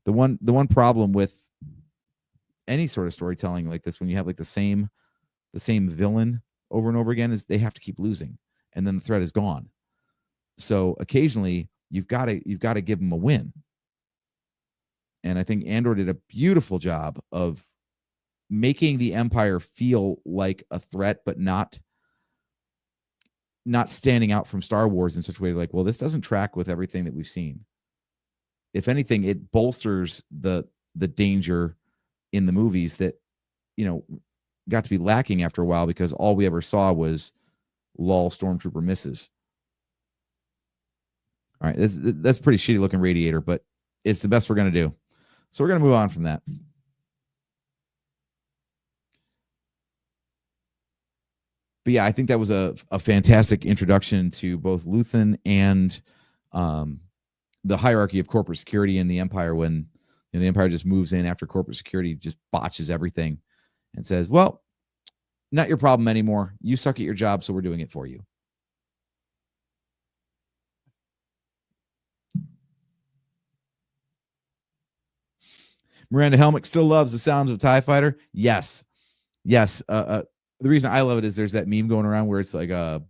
the one problem with any sort of storytelling like this, when you have like the same villain over and over again, is they have to keep losing, and then the threat is gone. So occasionally you've got to give them a win. And I think Andor did a beautiful job of making the Empire feel like a threat, but not standing out from Star Wars in such a way like, well, this doesn't track with everything that we've seen. If anything, it bolsters the danger in the movies that, got to be lacking after a while, because all we ever saw was lol stormtrooper misses. All right, that's pretty shitty looking radiator, but it's the best we're going to do. So we're going to move on from that. But yeah, I think that was a fantastic introduction to both Luthen and the hierarchy of corporate security in the Empire, when the Empire just moves in after corporate security just botches everything and says, well, not your problem anymore. You suck at your job, so we're doing it for you. Miranda Helmick still loves the sounds of TIE Fighter. Yes. The reason I love it is there's that meme going around where it's like a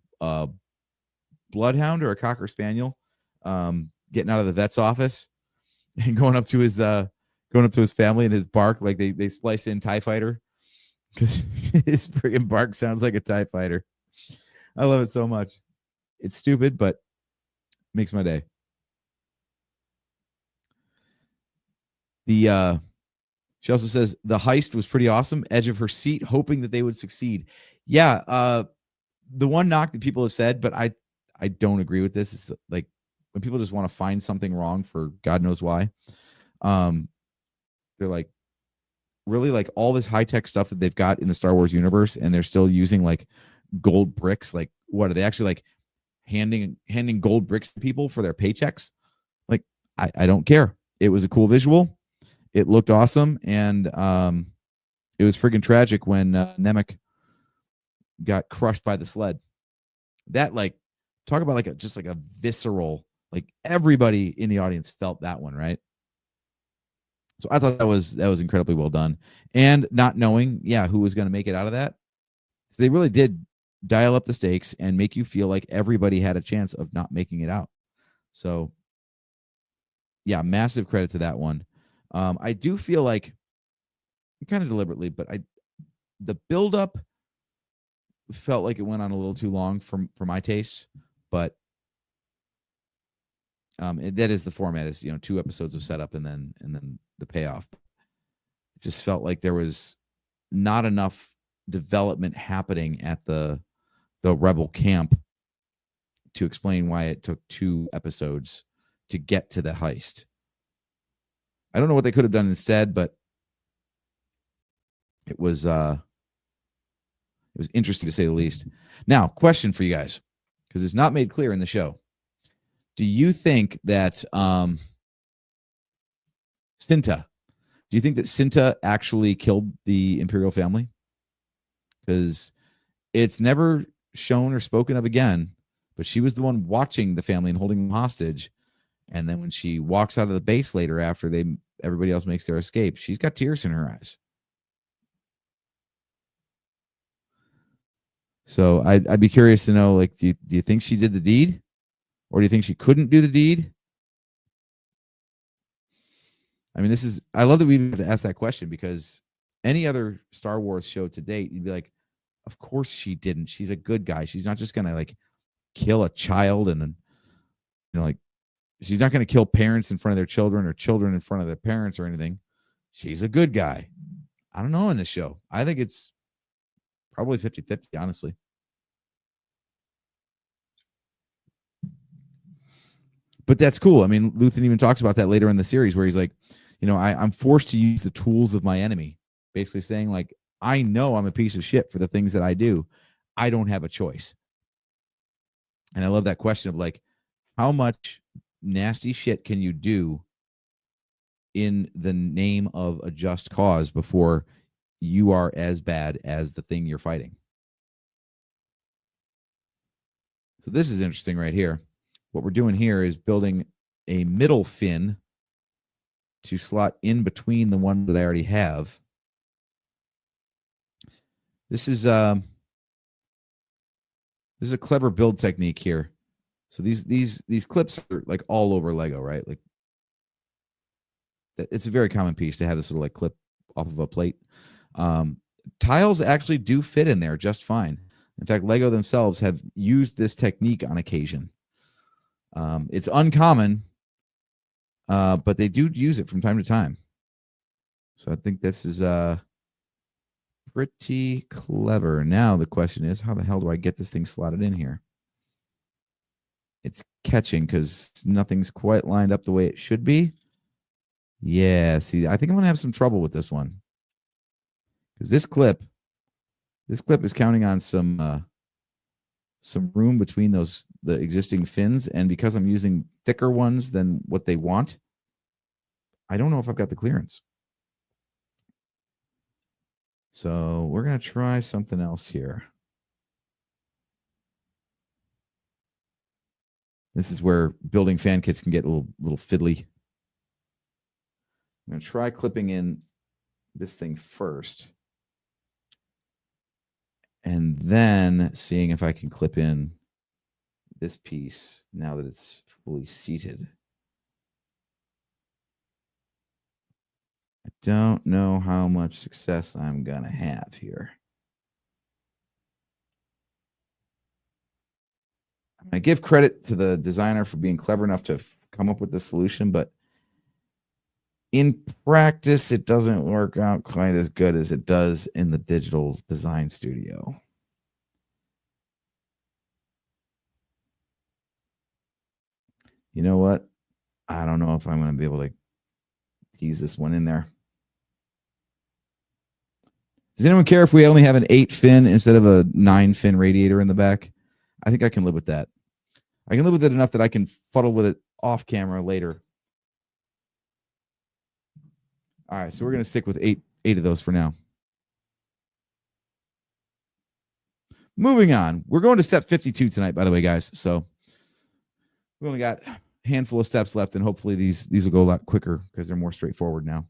bloodhound or a cocker spaniel getting out of the vet's office and going up to his family, and his bark, like they splice in TIE Fighter because his friggin' bark sounds like a TIE Fighter. I love it so much. It's stupid, but makes my day. She also says the heist was pretty awesome. Edge of her seat, hoping that they would succeed. Yeah, the one knock that people have said, but I don't agree with this, is like when people just want to find something wrong for God knows why. They're like, really, like all this high-tech stuff that they've got in the Star Wars universe, and they're still using like gold bricks. Like, what are they actually like handing gold bricks to people for their paychecks. Like, I don't care. It was a cool visual. It looked awesome, and it was friggin' tragic when Nemec got crushed by the sled. That, like, talk about like just like a visceral, like everybody in the audience felt that one, right? So I thought that was incredibly well done. And not knowing, who was going to make it out of that. So they really did dial up the stakes and make you feel like everybody had a chance of not making it out. So yeah, massive credit to that one. I do feel like, kind of deliberately, but the buildup felt like it went on a little too long for my taste, but that is the format, is 2 episodes of setup and then the payoff. It just felt like there was not enough development happening at the rebel camp to explain why it took 2 episodes to get to the heist. I don't know what they could have done instead, but it was interesting to say the least. Now, question for you guys, because it's not made clear in the show. Do you think that Cinta, actually killed the Imperial family? Because it's never shown or spoken of again, but she was the one watching the family and holding them hostage. And then when she walks out of the base later, after everybody else makes their escape, she's got tears in her eyes. So I'd be curious to know, like, do you think she did the deed, or do you think she couldn't do the deed? I mean, I love that we've asked that question, because any other Star Wars show to date, you'd be like, of course she didn't. She's a good guy. She's not just gonna like kill a child and like, she's not gonna kill parents in front of their children or children in front of their parents or anything. She's a good guy. I don't know in this show. I think it's probably 50-50, honestly. But that's cool. I mean, Luthen even talks about that later in the series, where he's like, I'm forced to use the tools of my enemy. Basically saying, like, I know I'm a piece of shit for the things that I do. I don't have a choice. And I love that question of, like, how much nasty shit can you do in the name of a just cause before you are as bad as the thing you're fighting? So this is interesting right here. What we're doing here is building a middle fin to slot in between the one that I already have. This is a clever build technique here. So these clips are like all over Lego, right? Like, it's a very common piece to have this little like clip off of a plate. Tiles actually do fit in there just fine. In fact, Lego themselves have used this technique on occasion. It's uncommon, but they do use it from time to time. So I think this is pretty clever. Now the question is, how the hell do I get this thing slotted in here? It's catching because nothing's quite lined up the way it should be. Yeah, see, I think I'm going to have some trouble with this one. Because this clip is counting on some room between the existing fins, and because I'm using thicker ones than what they want, I don't know if I've got the clearance. So we're going to try something else here. This is where building fan kits can get a little fiddly. I'm going to try clipping in this thing first, and then seeing if I can clip in this piece now that it's fully seated. I don't know how much success I'm going to have here. I give credit to the designer for being clever enough to come up with this solution, but in practice, it doesn't work out quite as good as it does in the digital design studio. You know what? I don't know if I'm going to be able to tease this one in there. Does anyone care if we only have an 8 fin instead of a 9 fin radiator in the back? I think I can live with that. I can live with it enough that I can fuddle with it off camera later. All right, so we're going to stick with eight of those for now. Moving on. We're going to step 52 tonight, by the way, guys. So we only got a handful of steps left, and hopefully these will go a lot quicker because they're more straightforward now.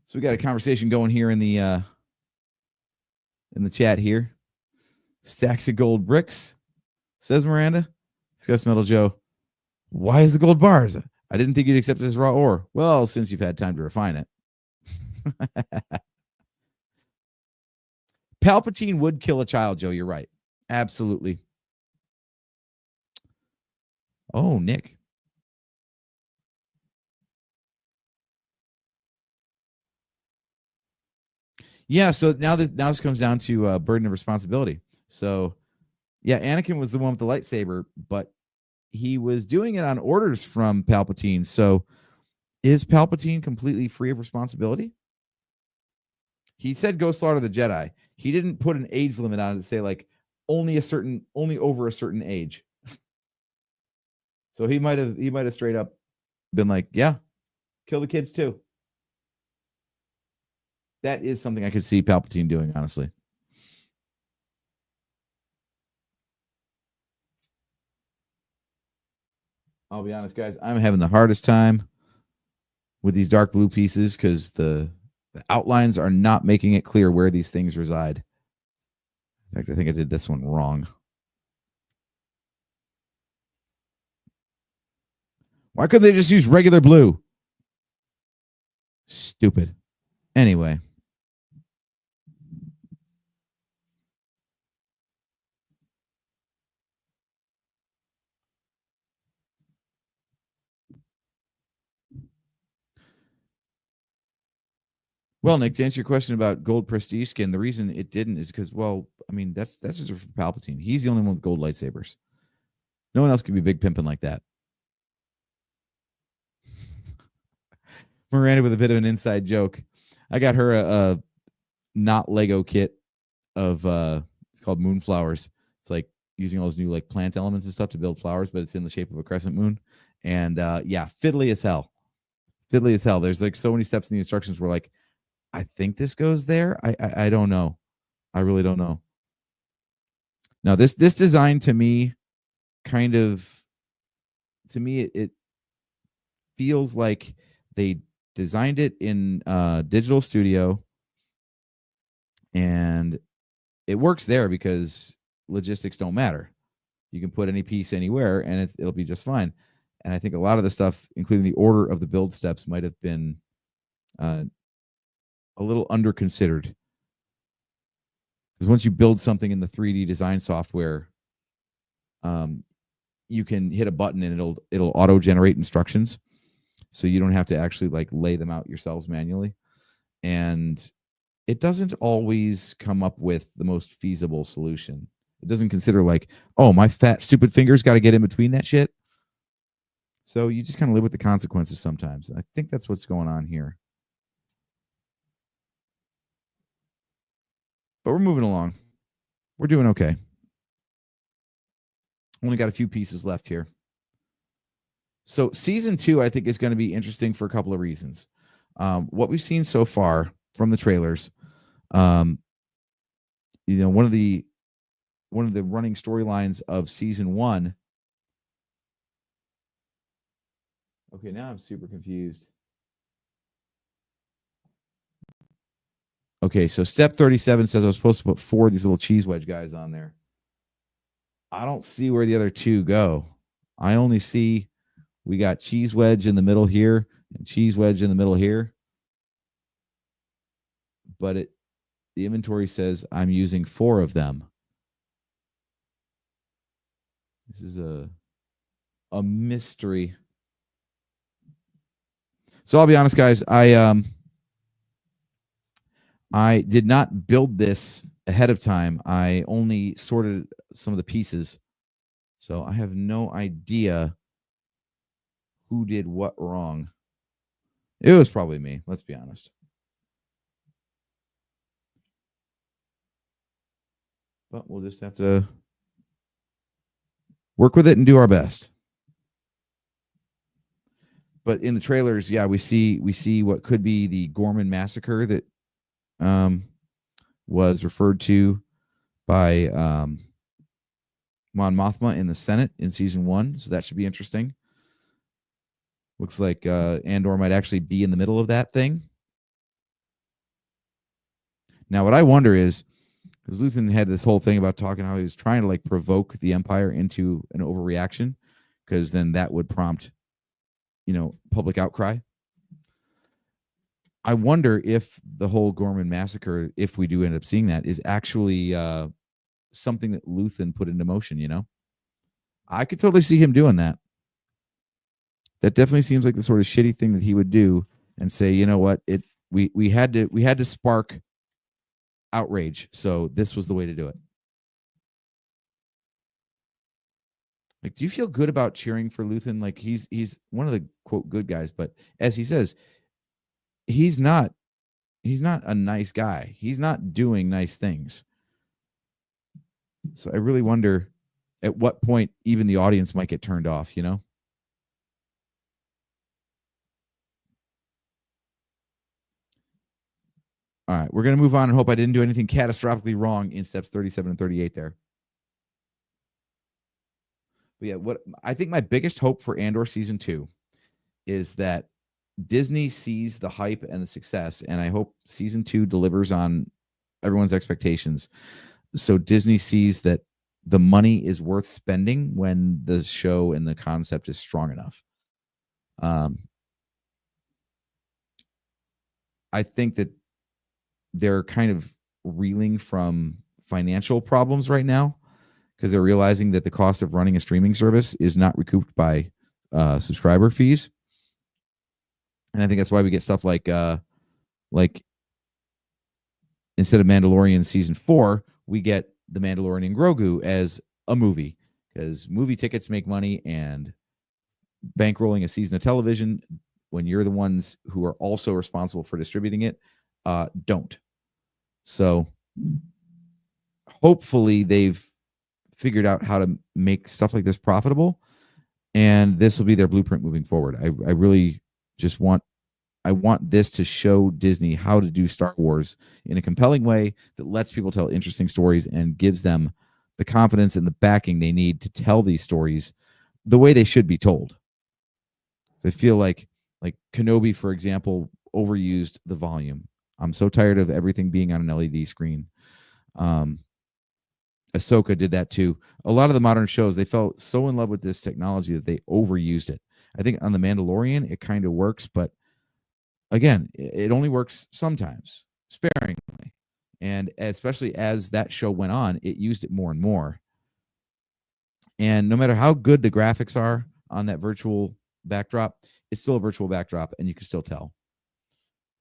So we got a conversation going here in the chat here. Stacks of gold bricks, says Miranda. Discuss Metal Joe. Why is the gold bars? I didn't think you'd accept it as raw ore. Well, since you've had time to refine it. Palpatine would kill a child, Joe. You're right. Absolutely. Oh, Nick. Yeah, so now this comes down to burden of responsibility. So, yeah, Anakin was the one with the lightsaber, but he was doing it on orders from Palpatine. So, is Palpatine completely free of responsibility? He said go slaughter the Jedi. He didn't put an age limit on it to say like only over a certain age. So he might have straight up been like, yeah, kill the kids too. That is something I could see Palpatine doing, honestly. I'll be honest, guys. I'm having the hardest time with these dark blue pieces because the outlines are not making it clear where these things reside. In fact, I think I did this one wrong. Why couldn't they just use regular blue? Stupid. Anyway. Well, Nick, to answer your question about gold prestige skin, the reason it didn't is because, well, I mean, that's just for Palpatine. He's the only one with gold lightsabers. No one else could be big pimping like that. Miranda with a bit of an inside joke. I got her a not Lego kit of it's called Moonflowers. It's like using all those new like plant elements and stuff to build flowers, but it's in the shape of a crescent moon. And yeah, fiddly as hell. Fiddly as hell. There's like so many steps in the instructions where like, I think this goes there. I don't know. I really don't know. Now this design to me kind of it feels like they designed it in Digital Studio and it works there because logistics don't matter. You can put any piece anywhere and it'll be just fine. And I think a lot of the stuff, including the order of the build steps, might have been a little under considered. Because once you build something in the 3D design software, you can hit a button and it'll auto generate instructions, so you don't have to actually like lay them out yourselves manually. And it doesn't always come up with the most feasible solution. It doesn't consider like, oh, my fat stupid fingers got to get in between that shit. So you just kind of live with the consequences sometimes. I think that's what's going on here. But we're moving along. We're doing okay. Only got a few pieces left here. So season 2, I think, is going to be interesting for a couple of reasons. What we've seen so far from the trailers, one of the running storylines of season 1. Okay, now I'm super confused. Okay, so step 37 says I was supposed to put 4 of these little cheese wedge guys on there. I don't see where the other 2 go. I only see we got cheese wedge in the middle here and cheese wedge in the middle here. But the inventory says I'm using 4 of them. This is a mystery. So I'll be honest, guys. I did not build this ahead of time. I only sorted some of the pieces. So I have no idea who did what wrong. It was probably me, let's be honest. But we'll just have to work with it and do our best. But in the trailers, yeah, we see what could be the Gorman massacre that was referred to by Mon Mothma in the Senate in season 1. So that should be interesting. Looks like Andor might actually be in the middle of that thing. Now, what I wonder is, because Luthen had this whole thing about talking how he was trying to like provoke the Empire into an overreaction, because then that would prompt, public outcry. I wonder if the whole Gorman massacre, if we do end up seeing that, is actually something that Luthen put into motion. I could totally see him doing that. That definitely seems like the sort of shitty thing that he would do, and say, you know what, we had to spark outrage, so this was the way to do it. Like, do you feel good about cheering for Luthen? Like, he's one of the quote good guys, but as he says, he's not a nice guy. He's not doing nice things. So I really wonder at what point even the audience might get turned off, All right, we're going to move on and hope I didn't do anything catastrophically wrong in steps 37 and 38 there. But yeah, what I think my biggest hope for Andor season 2 is that Disney sees the hype and the success, and I hope season 2 delivers on everyone's expectations. So Disney sees that the money is worth spending when the show and the concept is strong enough. I think that they're kind of reeling from financial problems right now, because they're realizing that the cost of running a streaming service is not recouped by subscriber fees. And I think that's why we get stuff like instead of Mandalorian season 4, we get The Mandalorian and Grogu as a movie, because movie tickets make money, and bankrolling a season of television when you're the ones who are also responsible for distributing it, don't. So hopefully they've figured out how to make stuff like this profitable, and this will be their blueprint moving forward. I really just want this to show Disney how to do Star Wars in a compelling way that lets people tell interesting stories and gives them the confidence and the backing they need to tell these stories the way they should be told. I feel like Kenobi, for example, overused the volume. I'm so tired of everything being on an LED screen. Ahsoka did that too. A lot of the modern shows, they fell so in love with this technology that they overused it. I think on The Mandalorian, it kind of works, but again, it only works sometimes, sparingly. And especially as that show went on, it used it more and more. And no matter how good the graphics are on that virtual backdrop, it's still a virtual backdrop, and you can still tell.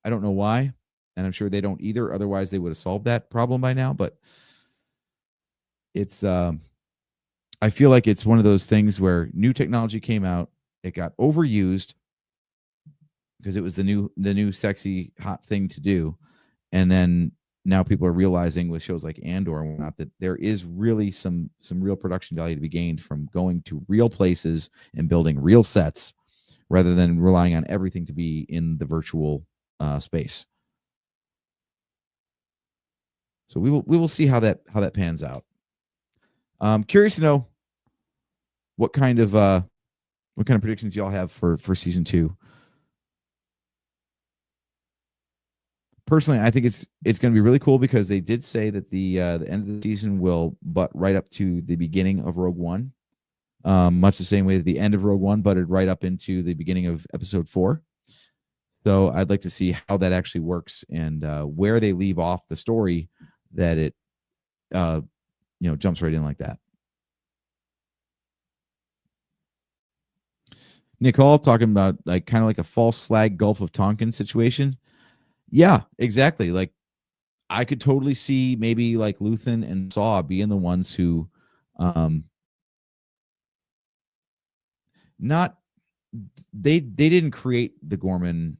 I don't know why, and I'm sure they don't either. Otherwise, they would have solved that problem by now. But it's, I feel like it's one of those things where new technology came out, it got overused because it was the new sexy hot thing to do, and then now people are realizing with shows like Andor and whatnot that there is really some real production value to be gained from going to real places and building real sets rather than relying on everything to be in the virtual space. So we will see how that pans out. I'm curious to know what kind of predictions y'all have for season 2. Personally, I think it's going to be really cool because they did say that the end of the season will butt right up to the beginning of Rogue One, much the same way that the end of Rogue One butted right up into the beginning of Episode 4. So I'd like to see how that actually works and where they leave off the story, that it jumps right in like that. Nick Hall talking about kind of like a false flag Gulf of Tonkin situation. Yeah, exactly. Like, I could totally see maybe like Luthen and Saw being the ones who they didn't create the Gorman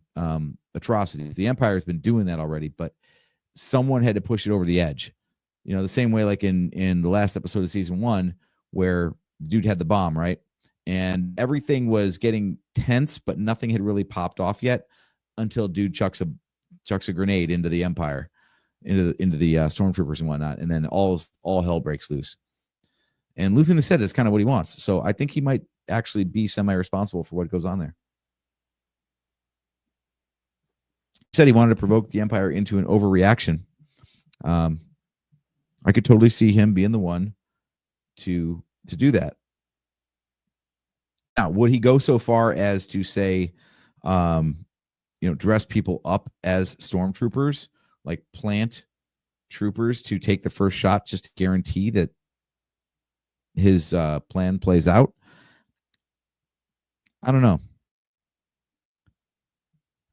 atrocities. The Empire has been doing that already, but someone had to push it over the edge. The same way like in the last episode of season 1, where the dude had the bomb, right? And everything was getting tense, but nothing had really popped off yet until dude chucks a grenade into the Empire, into the stormtroopers and whatnot, and then all hell breaks loose. And Luthen has said it's kind of what he wants, so I think he might actually be semi-responsible for what goes on there. He said he wanted to provoke the Empire into an overreaction. I could totally see him being the one to do that. Now, would he go so far as to say, dress people up as stormtroopers, like plant troopers to take the first shot just to guarantee that his plan plays out? I don't know.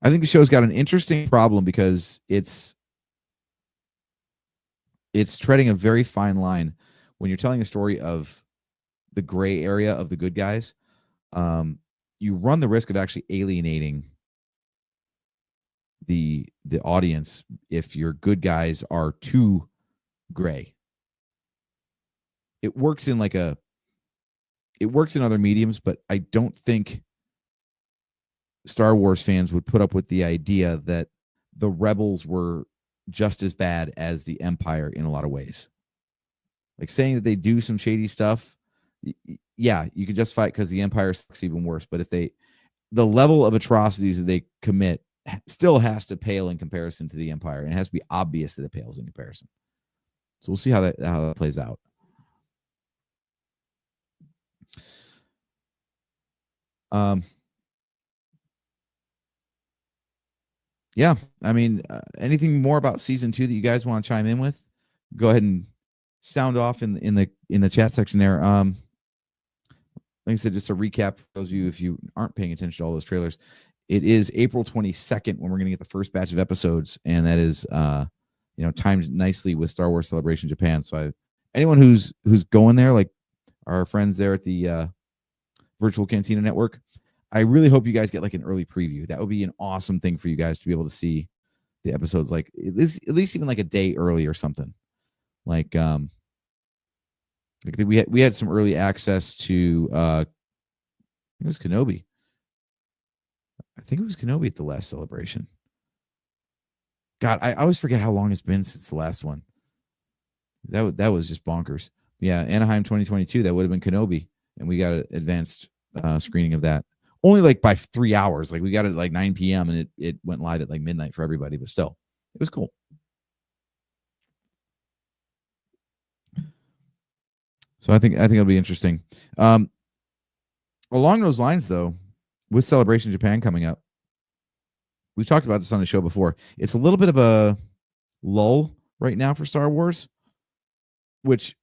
I think the show's got an interesting problem because it's treading a very fine line when you're telling a story of the gray area of the good guys. You run the risk of actually alienating the audience if your good guys are too gray. It works in other mediums, but I don't think Star Wars fans would put up with the idea that the rebels were just as bad as the Empire in a lot of ways. Like saying that they do some shady stuff, yeah, you can justify it because the Empire sucks even worse. But if the level of atrocities that they commit still has to pale in comparison to the Empire, and it has to be obvious that it pales in comparison. So we'll see how that plays out. Yeah, I mean, anything more about season 2 that you guys want to chime in with? Go ahead and sound off in the chat section there. Like I said, just a recap for those of you if you aren't paying attention to all those trailers. It is April 22nd when we're going to get the first batch of episodes, and that is timed nicely with Star Wars Celebration Japan. So anyone who's going there, like our friends there at the Virtual Cantina Network, I really hope you guys get like an early preview. That would be an awesome thing for you guys to be able to see the episodes like at least even like a day early or something. Like we had some early access to it was Kenobi. I think it was Kenobi at the last celebration. God, I always forget how long it's been since the last one. That was just bonkers. Yeah, Anaheim 2022, that would have been Kenobi, and we got an advanced screening of that. Only like by 3 hours. Like we got it at like 9 p.m. and it went live at like midnight for everybody, but still, it was cool. So I think it'll be interesting. Along those lines, though, with Celebration Japan coming up, we've talked about this on the show before. It's a little bit of a lull right now for Star Wars, which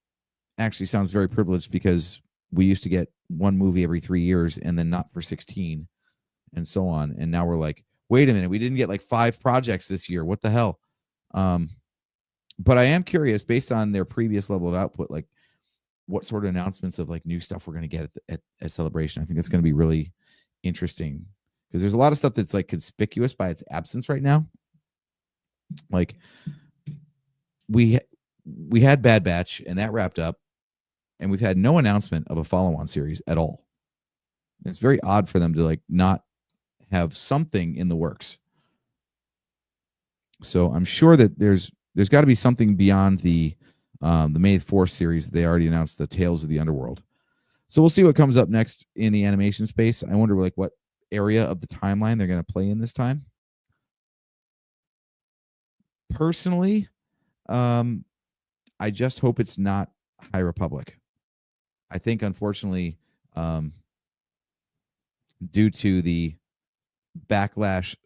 actually sounds very privileged because we used to get one movie every 3 years and then not for 16 and so on. And now we're like, wait a minute, we didn't get like 5 projects this year. What the hell? But I am curious, based on their previous level of output, like what sort of announcements of like new stuff we're going to get at Celebration. I think it's going to be really interesting because there's a lot of stuff that's like conspicuous by its absence right now. Like we had Bad Batch and that wrapped up, and we've had no announcement of a follow-on series at all. It's very odd for them to like not have something in the works. So I'm sure that there's got to be something beyond the May 4th series. They already announced the Tales of the Underworld. So we'll see what comes up next in the animation space. I wonder like what area of the timeline they're going to play in this time. Personally, I just hope it's not High Republic. I think, unfortunately, due to the backlash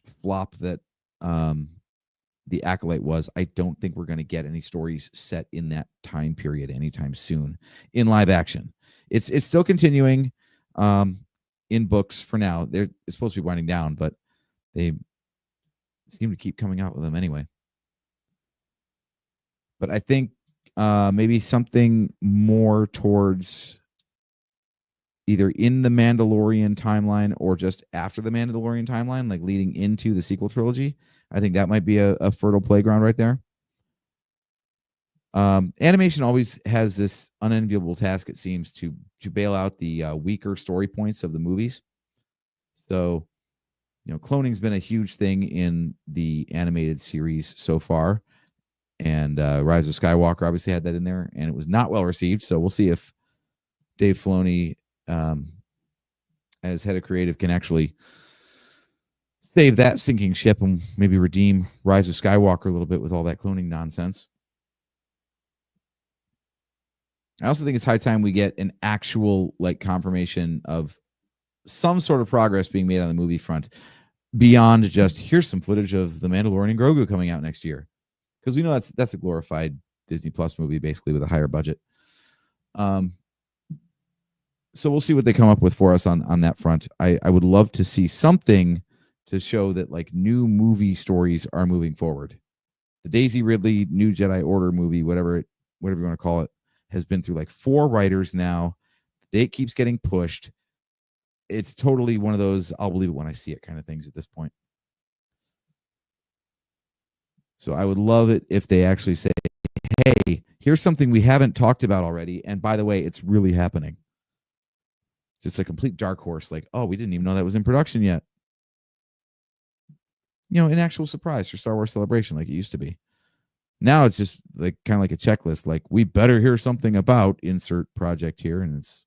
/ flop that the Acolyte was, I don't think we're going to get any stories set in that time period anytime soon in live action. It's still continuing in books for now. It's supposed to be winding down, but they seem to keep coming out with them anyway. But I think maybe something more towards either in the Mandalorian timeline or just after the Mandalorian timeline, like leading into the sequel trilogy. I think that might be a fertile playground right there. Animation always has this unenviable task, it seems, to bail out the weaker story points of the movies. So, cloning's been a huge thing in the animated series so far, and Rise of Skywalker obviously had that in there, and it was not well received. So we'll see if Dave Filoni, as head of creative, can actually save that sinking ship and maybe redeem Rise of Skywalker a little bit with all that cloning nonsense. I also think it's high time we get an actual confirmation of some sort of progress being made on the movie front beyond just here's some footage of The Mandalorian and Grogu coming out next year, because we know that's a glorified Disney Plus movie basically with a higher budget. So we'll see what they come up with for us on that front. I would love to see something to show that new movie stories are moving forward. The Daisy Ridley New Jedi Order movie, whatever you want to call it, has been through 4 writers now. The date keeps getting pushed. It's totally one of those I'll believe it when I see it kind of things at this point. So I would love it if they actually say, hey, here's something we haven't talked about already, and by the way, it's really happening. Just a complete dark horse, oh, we didn't even know that was in production yet. An actual surprise for Star Wars Celebration like it used to be. Now it's just kind of like a checklist, we better hear something about insert project here, and it's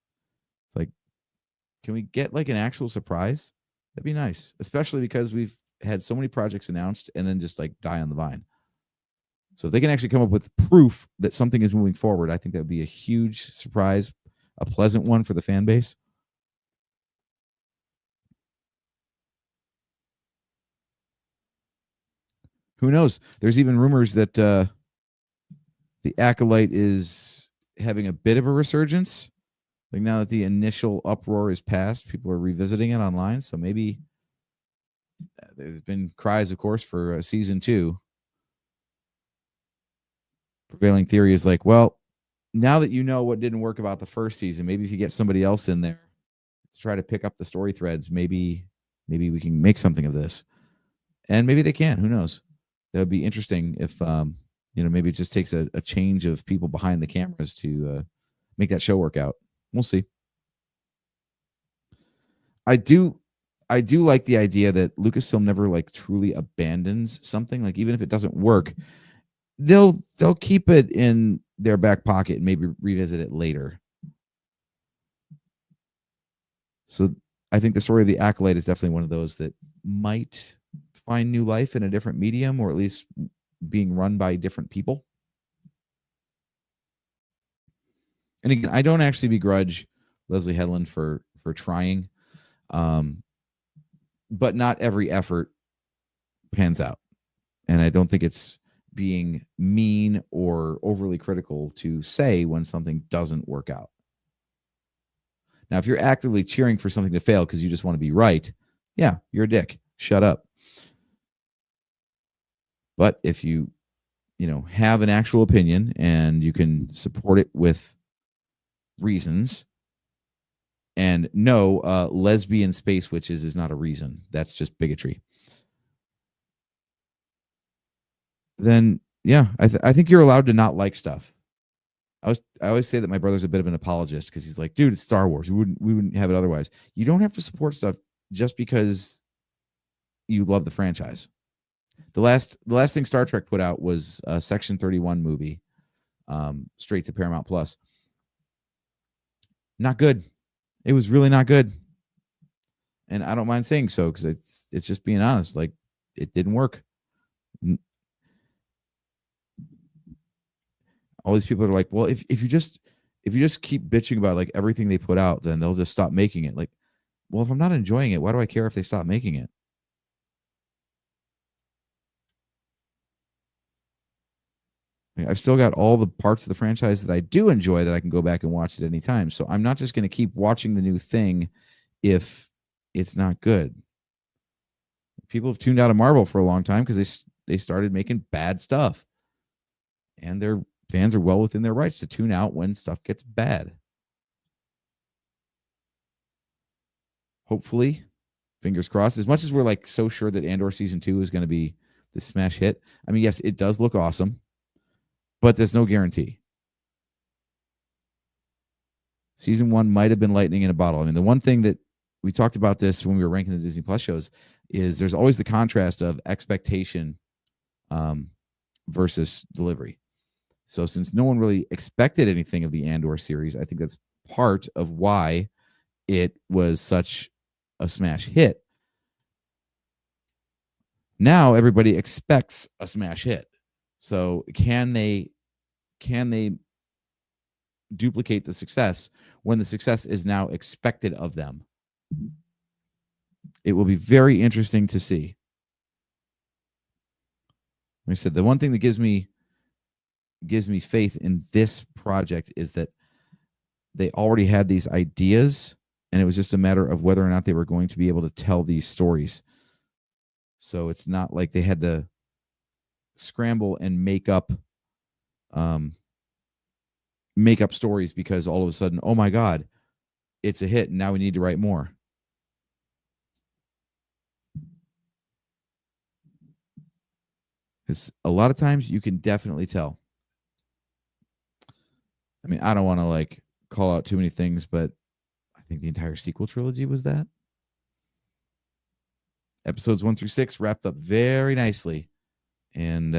can we get an actual surprise? That'd be nice, especially because we've had so many projects announced and then just die on the vine. So if they can actually come up with proof that something is moving forward, I think that would be a huge surprise, a pleasant one for the fan base. Who knows? There's even rumors that the Acolyte is having a bit of a resurgence. Now that the initial uproar is past, people are revisiting it online. So maybe there's been cries, of course, for season 2. Prevailing theory is well, now that you know what didn't work about the first season, maybe if you get somebody else in there to try to pick up the story threads, maybe we can make something of this. And maybe they can. Who knows? That would be interesting if maybe it just takes a change of people behind the cameras to make that show work out. We'll see. I do like the idea that Lucasfilm never truly abandons something. Even if it doesn't work, they'll keep it in their back pocket and maybe revisit it later. So I think the story of the Acolyte is definitely one of those that might find new life in a different medium, or at least being run by different people. And again, I don't actually begrudge Leslie Headland for trying, but not every effort pans out. And I don't think it's being mean or overly critical to say when something doesn't work out. Now, if you're actively cheering for something to fail because you just want to be right, yeah, you're a dick. Shut up. But if you have an actual opinion and you can support it with reasons, and no, lesbian space witches is not a reason. That's just bigotry. Then, yeah, I think you're allowed to not like stuff. I always say that my brother's a bit of an apologist because he's like, dude, it's Star Wars. We wouldn't have it otherwise. You don't have to support stuff just because you love the franchise. The last thing Star Trek put out was a Section 31 movie, straight to Paramount Plus. Not good. It was really not good. And I don't mind saying so because it's just being honest. It didn't work. All these people are like, well, if you just keep bitching about everything they put out, then they'll just stop making it. Well, if I'm not enjoying it, why do I care if they stop making it? I've still got all the parts of the franchise that I do enjoy that I can go back and watch at any time. So I'm not just going to keep watching the new thing if it's not good. People have tuned out of Marvel for a long time because they started making bad stuff. And their fans are well within their rights to tune out when stuff gets bad. Hopefully, fingers crossed, as much as we're so sure that Andor season 2 is going to be the smash hit. I mean, yes, it does look awesome. but there's no guarantee. Season 1 might have been lightning in a bottle. I mean, the one thing that we talked about this when we were ranking the Disney Plus shows is there's always the contrast of expectation versus delivery. So since no one really expected anything of the Andor series, I think that's part of why it was such a smash hit. Now everybody expects a smash hit. So can they duplicate the success when the success is now expected of them? It will be very interesting to see. Like I said, the one thing that gives me faith in this project is that they already had these ideas, and it was just a matter of whether or not they were going to be able to tell these stories. So it's not like they had to scramble and make up stories because all of a sudden, oh my God, it's a hit, and now we need to write more. Because a lot of times you can definitely tell. I mean, I don't want to like call out too many things, but I think the entire sequel trilogy was that. Episodes 1 through 6 wrapped up very nicely. And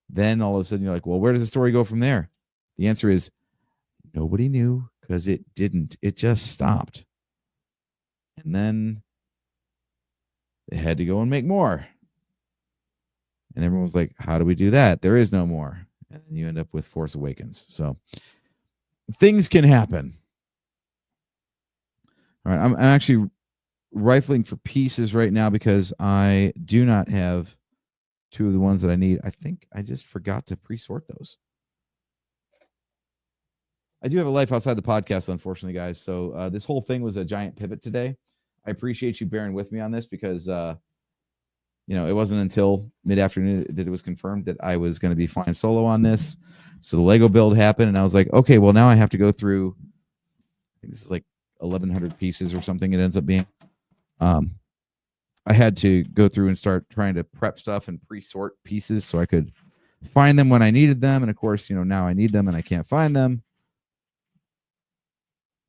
then all of a sudden you're like, well, where does the story go from there? The answer is nobody knew, because it didn't. It just stopped. And then they had to go and make more. And everyone was like, how do we do that? There is no more. And then you end up with Force Awakens. So things can happen. All right. I'm actually rifling for pieces right now because I do not have two of the ones that I need. I think I just forgot to pre-sort those. I do have a life outside the podcast, unfortunately, guys. So this whole thing was a giant pivot today. I appreciate you bearing with me on this because, it wasn't until mid-afternoon that it was confirmed that I was going to be flying solo on this. So the Lego build happened, and I was like, okay, well, now I have to go through, I think this is like 1,100 pieces or something it ends up being. I had to go through and start trying to prep stuff and pre-sort pieces so I could find them when I needed them. And of course, now I need them and I can't find them.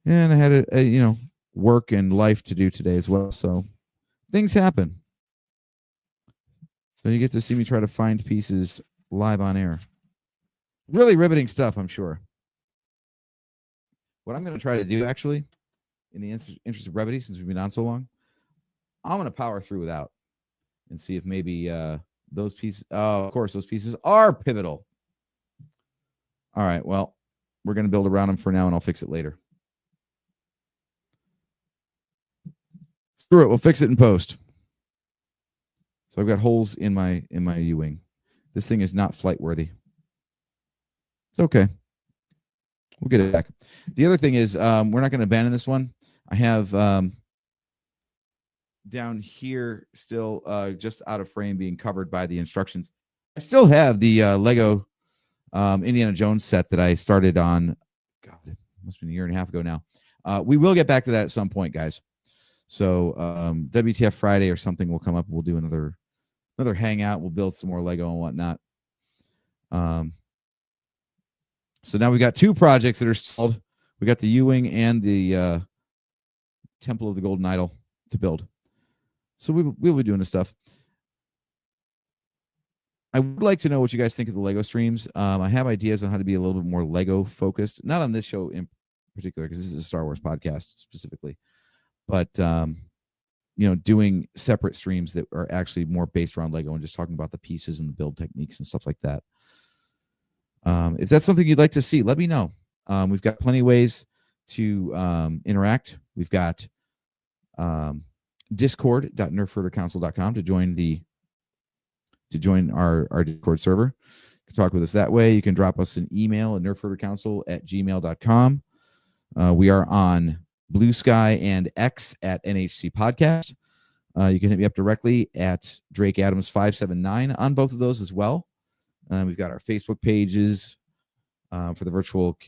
And I had a work and life to do today as well. So things happen. So you get to see me try to find pieces live on air. Really riveting stuff, I'm sure. What I'm going to try to do, actually, in the interest of brevity, since we've been on so long, I'm going to power through without and see if maybe those pieces, of course, those pieces are pivotal. All right, well, we're going to build around them for now, and I'll fix it later. Screw it, we'll fix it in post. So I've got holes in my U-wing. This thing is not flight worthy. It's okay. We'll get it back. The other thing is we're not going to abandon this one. I have down here still just out of frame being covered by the instructions. I still have the Lego Indiana Jones set that I started on. God, it must have been a year and a half ago now. We will get back to that at some point, guys. So WTF Friday or something will come up. We'll do another hangout. We'll build some more Lego and whatnot. So now we got two projects that are stalled. We got the U-wing and the Temple of the Golden Idol to build. So we'll be doing this stuff. I would like to know what you guys think of the Lego streams. I have ideas on how to be a little bit more Lego focused. Not on this show in particular, because this is a Star Wars podcast specifically. But doing separate streams that are actually more based around Lego and just talking about the pieces and the build techniques and stuff like that. If that's something you'd like to see, let me know. We've got plenty of ways to interact. We've got discord.nerfherdercouncil.com to join our Discord server. You can talk with us that way. You can drop us an email at nerfherdercouncil@gmail.com. We are on Blue Sky and X at NHC Podcast. You can hit me up directly at Drake Adams 579 on both of those as well. We've got our Facebook pages for the virtual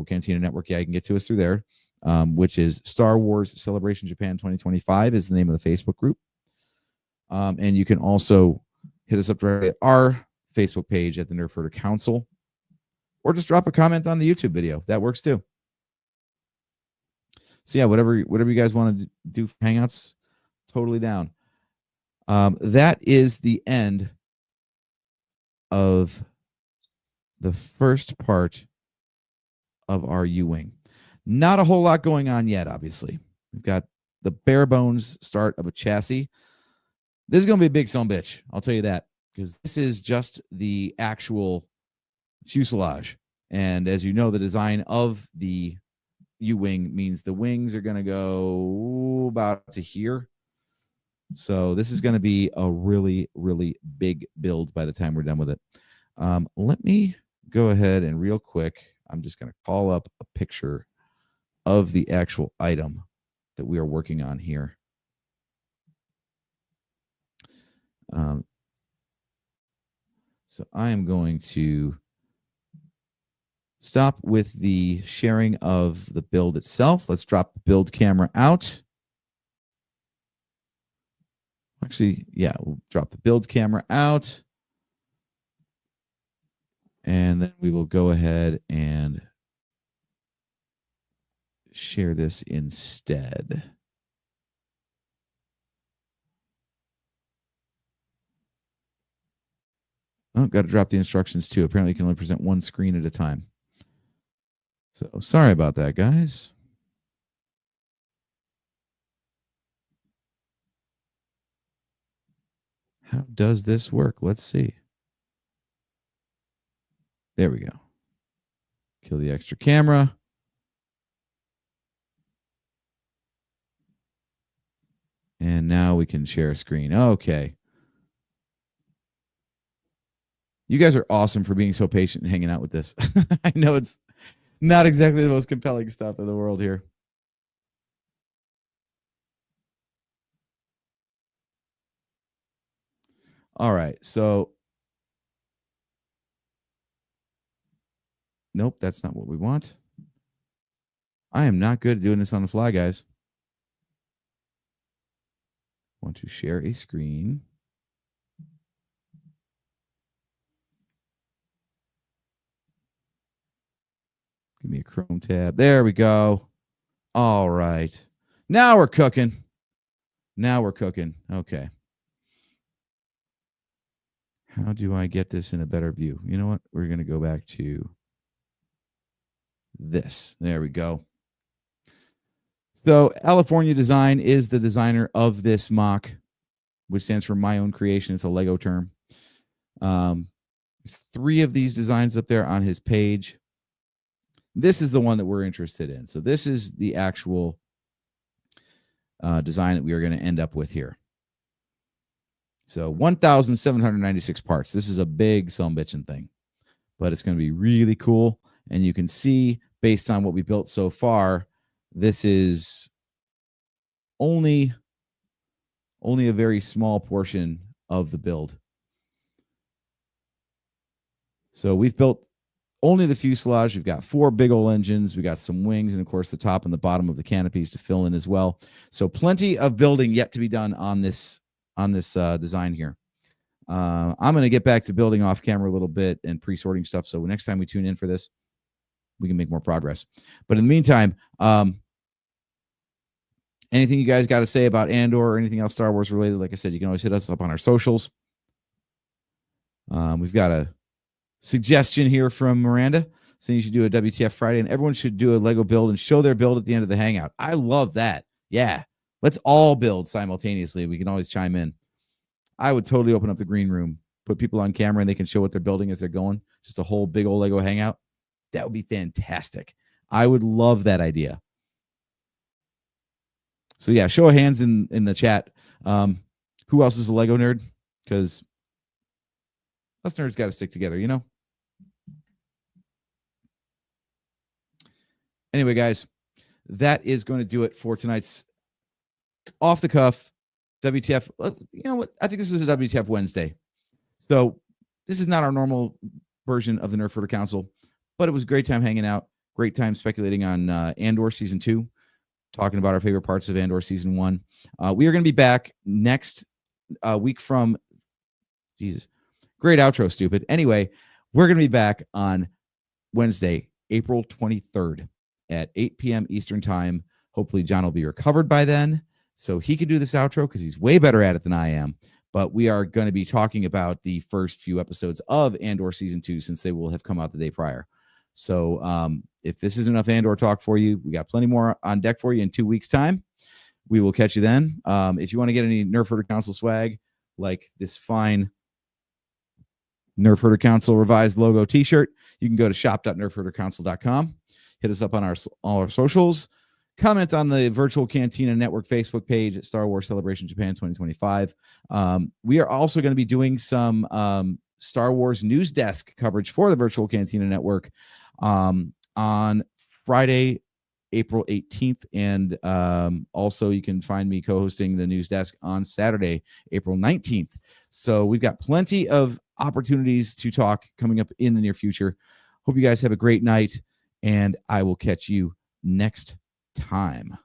Cantina Network. Yeah, you can get to us through there, which is Star Wars Celebration Japan 2025 is the name of the Facebook group. And you can also hit us up directly at our Facebook page at the Nerf Herder Council, or just drop a comment on the YouTube video. That works too. So yeah, whatever you guys want to do for Hangouts, totally down. That is the end of the first part of our U-Wing. Not a whole lot going on yet, obviously. We've got the bare bones start of a chassis. This is going to be a big son of a bitch, I'll tell you that, because this is just the actual fuselage. And as you know, the design of the U-Wing means the wings are going to go about to here. So this is going to be a really, really big build by the time we're done with it. Let me go ahead and real quick, I'm just going to call up a picture of the actual item that we are working on here. So I am going to stop with the sharing of the build itself. Let's drop the build camera out. Actually, yeah, we'll drop the build camera out. And then we will go ahead and share this instead. Oh, got to drop the instructions too. Apparently you can only present one screen at a time. So sorry about that, guys. How does this work? Let's see. There we go. Kill the extra camera. And now we can share a screen. Okay. You guys are awesome for being so patient and hanging out with this. I know it's not exactly the most compelling stuff in the world here. All right. So, nope, that's not what we want. I am not good at doing this on the fly, guys. Want to share a screen. Give me a Chrome tab. There we go. All right. Now we're cooking. Now we're cooking. Okay. How do I get this in a better view? You know what? We're going to go back to this. There we go. So California Design is the designer of this mock, which stands for My Own Creation. It's a Lego term. There's 3 of these designs up there on his page. This is the one that we're interested in. So this is the actual design that we are going to end up with here. So 1,796 parts. This is a big son-bitchin' thing, but it's going to be really cool. And you can see, based on what we built so far, this is only a very small portion of the build. So we've built only the fuselage. We've got 4 big old engines. We got some wings, and of course the top and the bottom of the canopies to fill in as well. So plenty of building yet to be done on this design here. I'm going to get back to building off camera a little bit and pre-sorting stuff. So next time we tune in for this, we can make more progress. But in the meantime, anything you guys got to say about Andor or anything else Star Wars related? Like I said, you can always hit us up on our socials. We've got a suggestion here from Miranda saying you should do a WTF Friday and everyone should do a Lego build and show their build at the end of the hangout. I love that. Yeah. Let's all build simultaneously. We can always chime in. I would totally open up the green room, put people on camera and they can show what they're building as they're going. Just a whole big old Lego hangout. That would be fantastic. I would love that idea. So yeah, show of hands in the chat. Who else is a Lego nerd? Because us nerds got to stick together, you know? Anyway, guys, that is going to do it for tonight's off the cuff WTF. You know what? I think this is a WTF Wednesday. So this is not our normal version of the Nerf Herder Council, but it was a great time hanging out. Great time speculating on Andor Season 2, talking about our favorite parts of Andor Season 1. We are going to be back next week from, Great outro, stupid. Anyway, we're going to be back on Wednesday, April 23rd at 8 p.m. Eastern time. Hopefully John will be recovered by then so he can do this outro because he's way better at it than I am. But we are going to be talking about the first few episodes of Andor Season 2 since they will have come out the day prior. So if this is enough Andor talk for you, we got plenty more on deck for you in 2 weeks' time. We will catch you then. If you want to get any Nerf Herder Council swag, like this fine Nerf Herder Council revised logo t-shirt, you can go to shop.nerfherdercouncil.com. Hit us up on all our socials. Comment on the Virtual Cantina Network Facebook page at Star Wars Celebration Japan 2025. We are also going to be doing some Star Wars news desk coverage for the Virtual Cantina Network on Friday, April 18th. And also you can find me co-hosting the news desk on Saturday, April 19th. So we've got plenty of opportunities to talk coming up in the near future. Hope you guys have a great night, and I will catch you next time.